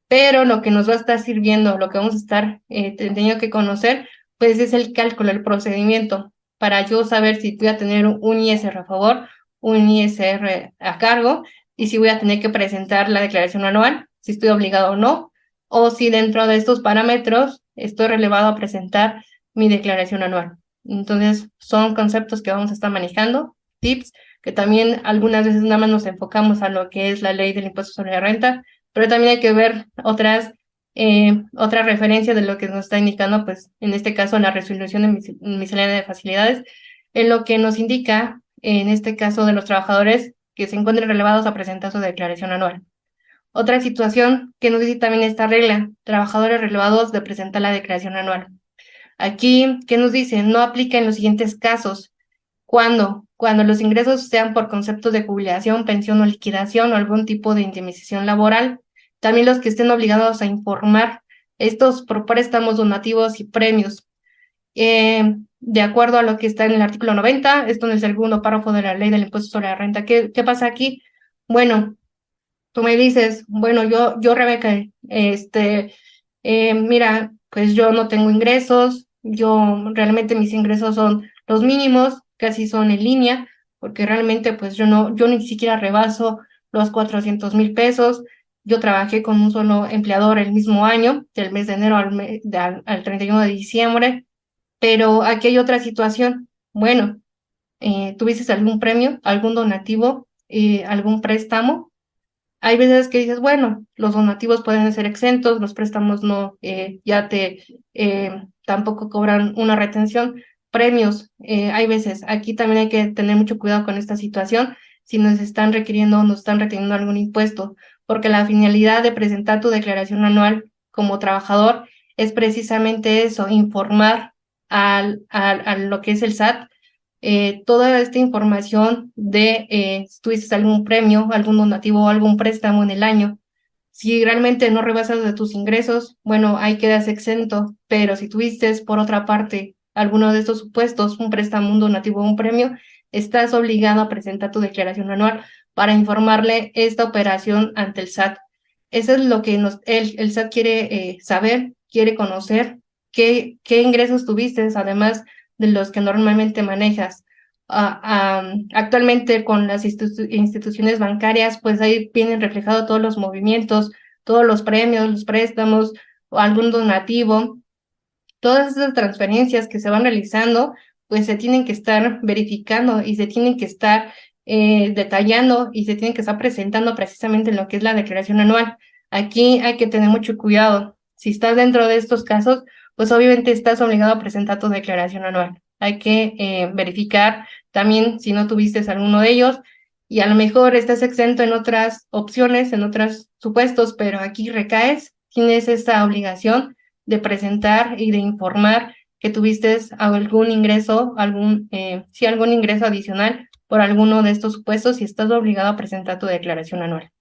pero lo que nos va a estar sirviendo, lo que vamos a estar teniendo que conocer, pues es el cálculo, el procedimiento, para yo saber si voy a tener un ISR a favor, un ISR a cargo, y si voy a tener que presentar la declaración anual, si estoy obligado o no, o si dentro de estos parámetros estoy relevado a presentar mi declaración anual. Entonces, son conceptos que vamos a estar manejando, tips que también algunas veces nada más nos enfocamos a lo que es la ley del impuesto sobre la renta, pero también hay que ver otra referencia de lo que nos está indicando, pues en este caso la resolución de miscelánea de facilidades, en lo que nos indica, en este caso de los trabajadores que se encuentren relevados a presentar su declaración anual. Otra situación que nos dice también esta regla, trabajadores relevados de presentar la declaración anual. Aquí, ¿qué nos dice? No aplica en los siguientes casos. Cuando los ingresos sean por conceptos de jubilación, pensión o liquidación o algún tipo de indemnización laboral. También los que estén obligados a informar estos por préstamos, donativos y premios. De acuerdo a lo que está en el artículo 90, esto en el segundo párrafo de la ley del impuesto sobre la renta. ¿Qué pasa aquí? Bueno, tú me dices, bueno, yo Rebeca, mira, pues yo no tengo ingresos, yo realmente mis ingresos son los mínimos, casi son en línea, porque realmente pues yo ni siquiera rebaso los 400,000 pesos. Yo trabajé con un solo empleador el mismo año, del mes de enero al 31 de diciembre, pero aquí hay otra situación. Bueno, ¿tuviste algún premio, algún donativo, algún préstamo? Hay veces que dices, bueno, los donativos pueden ser exentos, los préstamos no, tampoco cobran una retención. Premios, hay veces, aquí también hay que tener mucho cuidado con esta situación, si nos están requiriendo o nos están reteniendo algún impuesto, porque la finalidad de presentar tu declaración anual como trabajador es precisamente eso, informar a lo que es el SAT toda esta información de si tuviste algún premio, algún donativo o algún préstamo en el año. Si realmente no rebasas de tus ingresos, bueno, ahí quedas exento, pero si tuviste por otra parte alguno de estos supuestos, un préstamo, un donativo o un premio, estás obligado a presentar tu declaración anual para informarle esta operación ante el SAT. Eso es lo que el SAT quiere saber, quiere conocer qué ingresos tuviste, además de los que normalmente manejas. Actualmente con las instituciones bancarias, pues ahí vienen reflejados todos los movimientos, todos los premios, los préstamos o algún donativo. Todas esas transferencias que se van realizando, pues se tienen que estar verificando y se tienen que estar detallando y se tienen que estar presentando precisamente en lo que es la declaración anual. Aquí hay que tener mucho cuidado. Si estás dentro de estos casos, pues obviamente estás obligado a presentar tu declaración anual. Hay que verificar también si no tuviste alguno de ellos y a lo mejor estás exento en otras opciones, en otros supuestos, pero aquí recaes, tienes esa obligación de presentar y de informar que tuviste algún ingreso, algún ingreso adicional por alguno de estos supuestos y estás obligado a presentar tu declaración anual.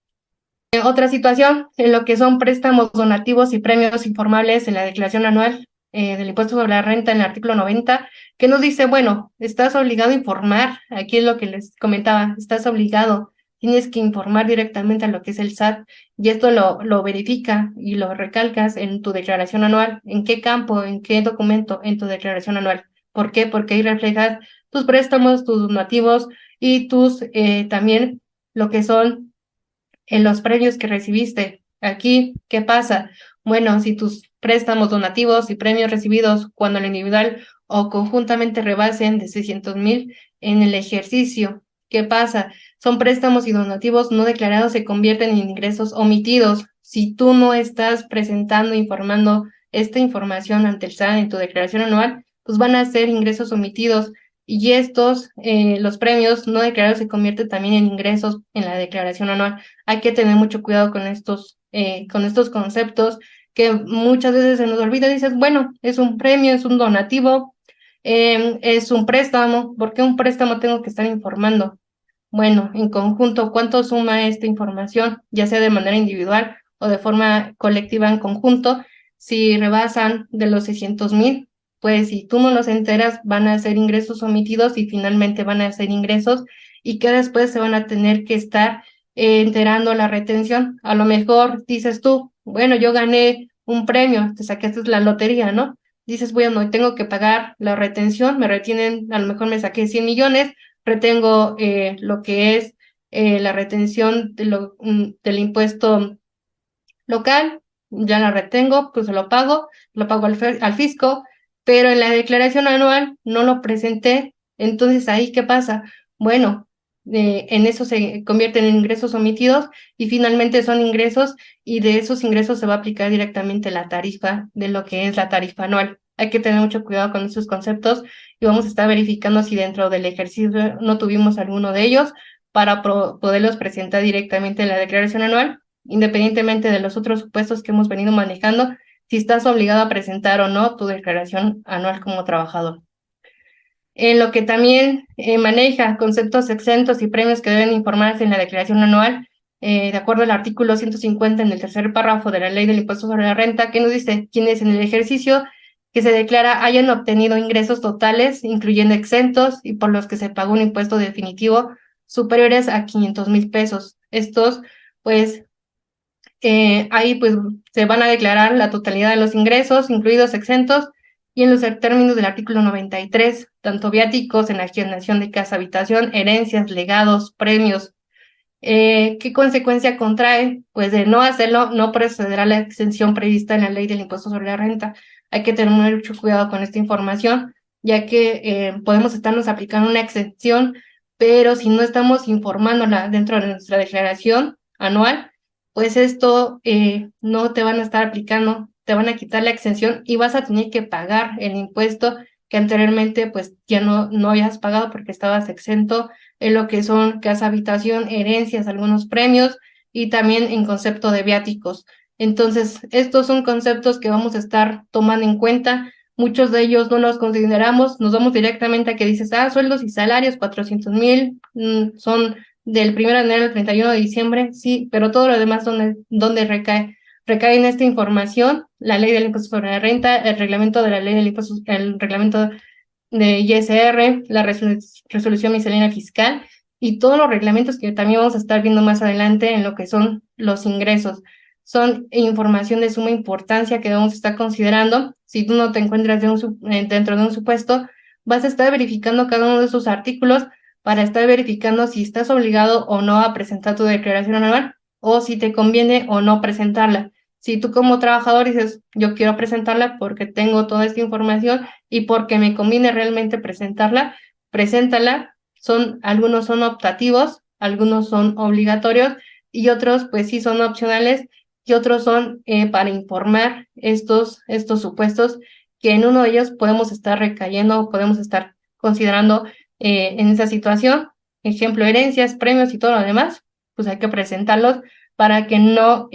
Otra situación, en lo que son préstamos donativos y premios informales en la declaración anual del impuesto sobre la renta en el artículo 90, que nos dice, bueno, estás obligado a informar, aquí es lo que les comentaba, estás obligado, tienes que informar directamente a lo que es el SAT y esto lo verifica y lo recalcas en tu declaración anual, en qué campo, en qué documento, en tu declaración anual. ¿Por qué? Porque ahí reflejas tus préstamos, tus donativos y tus también lo que son en los premios que recibiste. Aquí, ¿qué pasa? Bueno, si tus préstamos donativos y premios recibidos cuando el individual o conjuntamente rebasen de 600,000 en el ejercicio, ¿qué pasa? Son préstamos y donativos no declarados, se convierten en ingresos omitidos. Si tú no estás presentando, informando esta información ante el SAT en tu declaración anual, pues van a ser ingresos omitidos y estos, los premios no declarados se convierten también en ingresos en la declaración anual. Hay que tener mucho cuidado con estos conceptos que muchas veces se nos olvida. Dices, bueno, es un premio, es un donativo, es un préstamo. ¿Por qué un préstamo tengo que estar informando? Bueno, en conjunto, ¿cuánto suma esta información? Ya sea de manera individual o de forma colectiva en conjunto. Si rebasan de los 600,000, pues si tú no los enteras, van a ser ingresos omitidos y finalmente van a ser ingresos y que después se van a tener que estar enterando la retención. A lo mejor dices tú, bueno, yo gané un premio, te sacaste la lotería, ¿no? Dices, bueno, tengo que pagar la retención, me retienen, a lo mejor me saqué 100 millones, retengo lo que es la retención del impuesto local, ya la retengo, pues lo pago al fisco, pero en la declaración anual no lo presenté. Entonces, ¿ahí qué pasa? Bueno, en eso se convierten en ingresos omitidos y finalmente son ingresos y de esos ingresos se va a aplicar directamente la tarifa de lo que es la tarifa anual. Hay que tener mucho cuidado con esos conceptos y vamos a estar verificando si dentro del ejercicio no tuvimos alguno de ellos para poderlos presentar directamente en la declaración anual independientemente de los otros supuestos que hemos venido manejando, si estás obligado a presentar o no tu declaración anual como trabajador. En lo que también maneja conceptos exentos y premios que deben informarse en la declaración anual, de acuerdo al artículo 150 en el tercer párrafo de la Ley del Impuesto sobre la Renta, que nos dice quienes en el ejercicio que se declara hayan obtenido ingresos totales, incluyendo exentos y por los que se pagó un impuesto definitivo superiores a 500,000 pesos. Estos, pues, ahí pues se van a declarar la totalidad de los ingresos, incluidos exentos, y en los términos del artículo 93, tanto viáticos, enajenación de casa, habitación, herencias, legados, premios. ¿Qué consecuencia contrae? Pues de no hacerlo, no procederá a la exención prevista en la ley del impuesto sobre la renta. Hay que tener mucho cuidado con esta información, ya que podemos estarnos aplicando una exención, pero si no estamos informándola dentro de nuestra declaración anual, pues esto no te van a estar aplicando, te van a quitar la exención y vas a tener que pagar el impuesto que anteriormente pues ya no habías pagado porque estabas exento en lo que son casa, habitación, herencias, algunos premios y también en concepto de viáticos. Entonces, estos son conceptos que vamos a estar tomando en cuenta. Muchos de ellos no los consideramos, nos vamos directamente a que dices, sueldos y salarios, 400,000, son del 1 de enero al 31 de diciembre, sí, pero todo lo demás, ¿dónde recae? Recae en esta información, la ley del impuesto sobre la renta, el reglamento de la ley del impuesto, el reglamento de ISR, la resolución miscelánea fiscal y todos los reglamentos que también vamos a estar viendo más adelante en lo que son los ingresos. Son información de suma importancia que debemos estar considerando. Si tú no te encuentras dentro de un supuesto, vas a estar verificando cada uno de esos artículos para estar verificando si estás obligado o no a presentar tu declaración anual o si te conviene o no presentarla. Si tú como trabajador dices, yo quiero presentarla porque tengo toda esta información y porque me conviene realmente presentarla, preséntala. Algunos son optativos, algunos son obligatorios y otros pues sí son opcionales y otros son para informar estos supuestos que en uno de ellos podemos estar recayendo, podemos estar considerando en esa situación. Ejemplo, herencias, premios y todo lo demás, pues hay que presentarlos para que no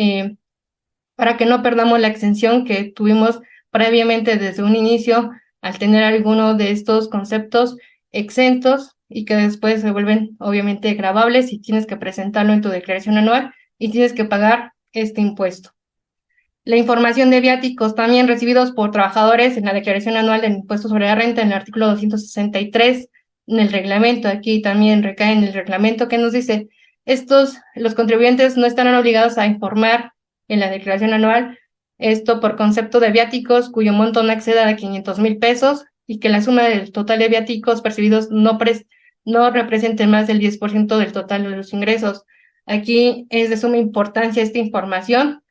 perdamos la exención que tuvimos previamente desde un inicio al tener alguno de estos conceptos exentos y que después se vuelven obviamente gravables y tienes que presentarlo en tu declaración anual y tienes que pagar este impuesto. La información de viáticos también recibidos por trabajadores en la declaración anual del impuesto sobre la renta en el artículo 263 en el reglamento. Aquí también recae en el reglamento que nos dice, los contribuyentes no estarán obligados a informar en la declaración anual esto por concepto de viáticos cuyo monto no exceda de 500,000 pesos y que la suma del total de viáticos percibidos no represente más del 10% del total de los ingresos. Aquí es de suma importancia esta información.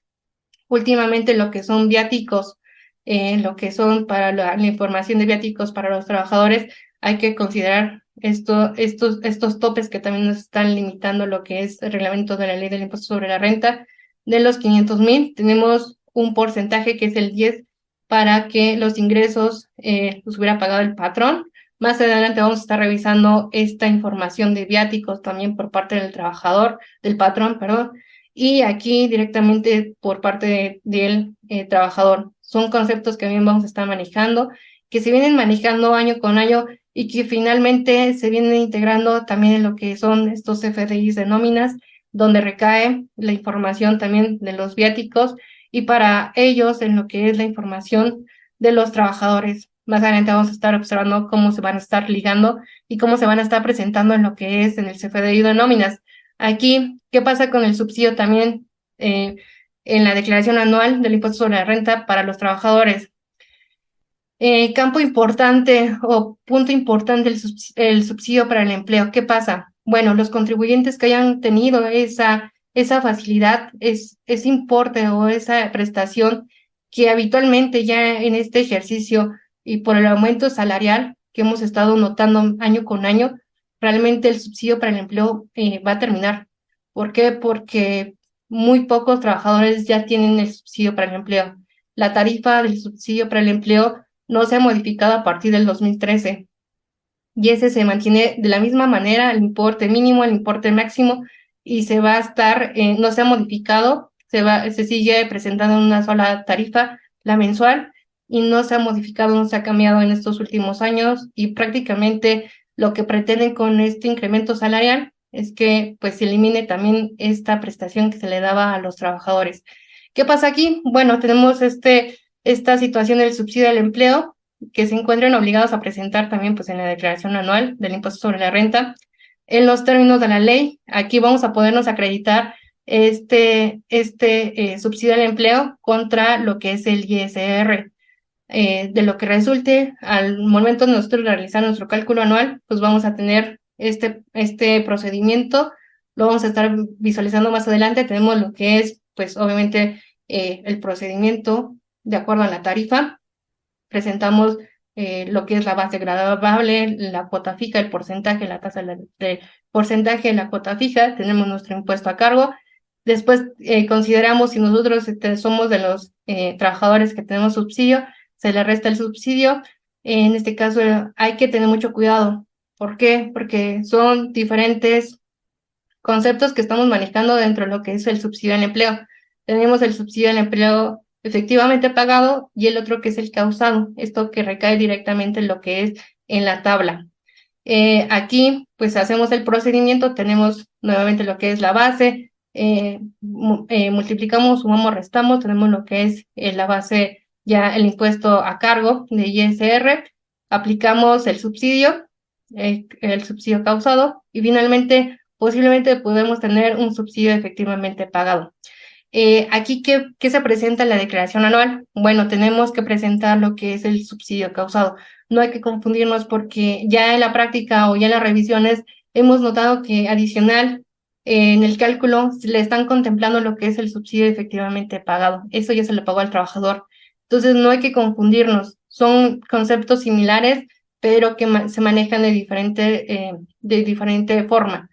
Últimamente lo que son viáticos, lo que son para la información de viáticos para los trabajadores, hay que considerar estos topes que también nos están limitando lo que es el reglamento de la ley del impuesto sobre la renta. De los 500,000 tenemos un porcentaje que es el 10 para que los ingresos los hubiera pagado el patrón. Más adelante vamos a estar revisando esta información de viáticos también por parte del patrón, perdón, y aquí directamente por parte del trabajador. Son conceptos que bien vamos a estar manejando, que se vienen manejando año con año y que finalmente se vienen integrando también en lo que son estos FDIs de nóminas, donde recae la información también de los viáticos y para ellos en lo que es la información de los trabajadores. Más adelante vamos a estar observando cómo se van a estar ligando y cómo se van a estar presentando en lo que es en el CFDI de nóminas. Aquí, ¿qué pasa con el subsidio también en la declaración anual del impuesto sobre la renta para los trabajadores? Campo importante o punto importante el subsidio para el empleo. ¿Qué pasa? Bueno, los contribuyentes que hayan tenido esa facilidad, ese importe o esa prestación que habitualmente ya en este ejercicio y por el aumento salarial que hemos estado notando año con año, realmente el subsidio para el empleo va a terminar. ¿Por qué? Porque muy pocos trabajadores ya tienen el subsidio para el empleo. La tarifa del subsidio para el empleo no se ha modificado a partir del 2013 y ese se mantiene de la misma manera, el importe mínimo, el importe máximo y se va a estar, no se ha modificado, se sigue presentando una sola tarifa, la mensual, y no se ha modificado, no se ha cambiado en estos últimos años y prácticamente lo que pretenden con este incremento salarial es que pues se elimine también esta prestación que se le daba a los trabajadores. ¿Qué pasa aquí? Bueno, tenemos esta situación del subsidio al empleo, que se encuentren obligados a presentar también pues en la declaración anual del impuesto sobre la renta. En los términos de la ley, aquí vamos a podernos acreditar subsidio al empleo contra lo que es el ISR. De lo que resulte, al momento de nosotros realizar nuestro cálculo anual, pues vamos a tener este procedimiento, lo vamos a estar visualizando más adelante. Tenemos lo que es, pues obviamente, el procedimiento de acuerdo a la tarifa. Presentamos lo que es la base gravable, la cuota fija, el porcentaje, la tasa de porcentaje, la cuota fija, tenemos nuestro impuesto a cargo. Después consideramos si nosotros somos de los trabajadores que tenemos subsidio, se le resta el subsidio. En este caso hay que tener mucho cuidado. ¿Por qué? Porque son diferentes conceptos que estamos manejando dentro de lo que es el subsidio al empleo. Tenemos el subsidio al empleo efectivamente pagado y el otro que es el causado, esto que recae directamente en lo que es en la tabla. Aquí pues hacemos el procedimiento, tenemos nuevamente lo que es la base, multiplicamos, sumamos, restamos, tenemos lo que es la base, ya el impuesto a cargo de ISR, aplicamos el subsidio causado y finalmente posiblemente podemos tener un subsidio efectivamente pagado. Aquí, ¿qué se presenta en la declaración anual? Bueno, tenemos que presentar lo que es el subsidio causado. No hay que confundirnos porque ya en la práctica o ya en las revisiones hemos notado que adicional en el cálculo le están contemplando lo que es el subsidio efectivamente pagado. Eso ya se le pagó al trabajador. Entonces no hay que confundirnos. Son conceptos similares, pero que se manejan de diferente forma.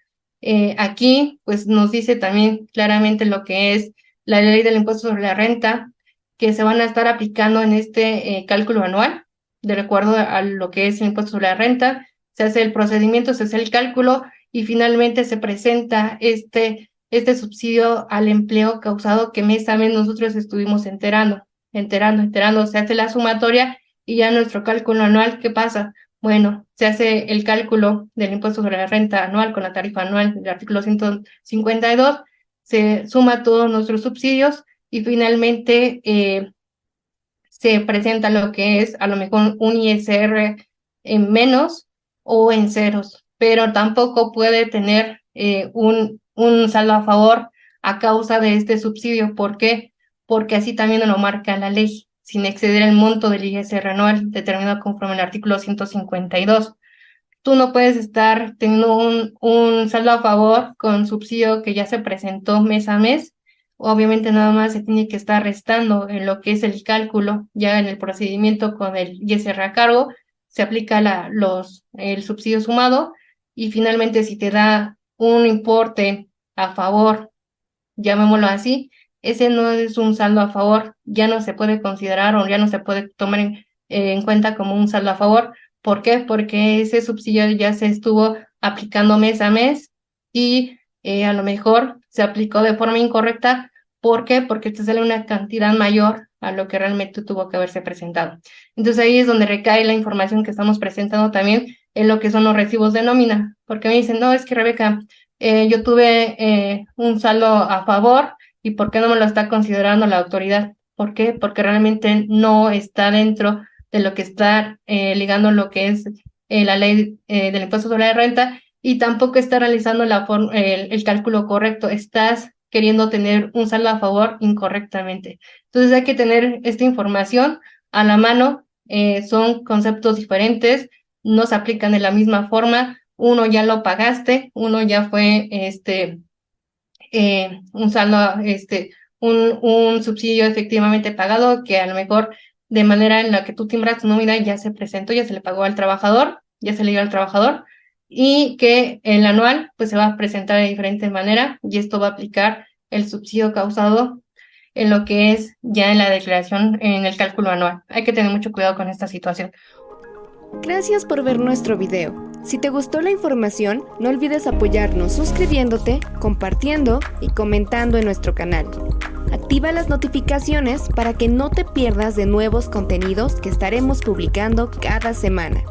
Aquí, pues nos dice también claramente lo que es la ley del impuesto sobre la renta, que se van a estar aplicando en este cálculo anual, de acuerdo a lo que es el impuesto sobre la renta. Se hace el procedimiento, se hace el cálculo y finalmente se presenta este subsidio al empleo causado que mes a mes nosotros estuvimos enterando, se hace la sumatoria y ya nuestro cálculo anual, ¿qué pasa? Bueno, se hace el cálculo del impuesto sobre la renta anual con la tarifa anual del artículo 152, se suma todos nuestros subsidios y finalmente se presenta lo que es a lo mejor un ISR en menos o en ceros, pero tampoco puede tener un saldo a favor a causa de este subsidio. ¿Por qué? Porque así también lo marca la ley, sin exceder el monto del ISR anual determinado conforme al artículo 152. Tú no puedes estar teniendo un saldo a favor con subsidio que ya se presentó mes a mes. Obviamente nada más se tiene que estar restando en lo que es el cálculo, ya en el procedimiento con el ISR a cargo, se aplica el subsidio sumado y finalmente si te da un importe a favor, llamémoslo así, ese no es un saldo a favor, ya no se puede considerar o ya no se puede tomar en cuenta como un saldo a favor. ¿Por qué? Porque ese subsidio ya se estuvo aplicando mes a mes y a lo mejor se aplicó de forma incorrecta. ¿Por qué? Porque te sale una cantidad mayor a lo que realmente tuvo que haberse presentado. Entonces ahí es donde recae la información que estamos presentando también en lo que son los recibos de nómina. Porque me dicen, no, es que Rebeca, yo tuve un saldo a favor y ¿por qué no me lo está considerando la autoridad? ¿Por qué? Porque realmente no está dentro de lo que está ligando lo que es la ley del impuesto sobre la renta y tampoco está realizando el cálculo correcto. Estás queriendo tener un saldo a favor incorrectamente. Entonces hay que tener esta información a la mano. Son conceptos diferentes, no se aplican de la misma forma. Uno ya lo pagaste, uno ya fue un saldo, un subsidio efectivamente pagado que a lo mejor de manera en la que tú timbras tu nómina ya se presentó, ya se le pagó al trabajador, ya se le dio al trabajador y que el anual pues se va a presentar de diferente manera y esto va a aplicar el subsidio causado en lo que es ya en la declaración, en el cálculo anual. Hay que tener mucho cuidado con esta situación. Gracias por ver nuestro video. Si te gustó la información, no olvides apoyarnos suscribiéndote, compartiendo y comentando en nuestro canal. Activa las notificaciones para que no te pierdas de nuevos contenidos que estaremos publicando cada semana.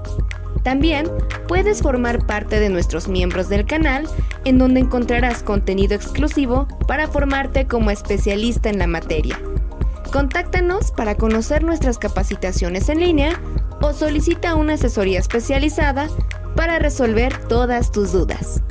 También puedes formar parte de nuestros miembros del canal, en donde encontrarás contenido exclusivo para formarte como especialista en la materia. Contáctanos para conocer nuestras capacitaciones en línea o solicita una asesoría especializada para resolver todas tus dudas.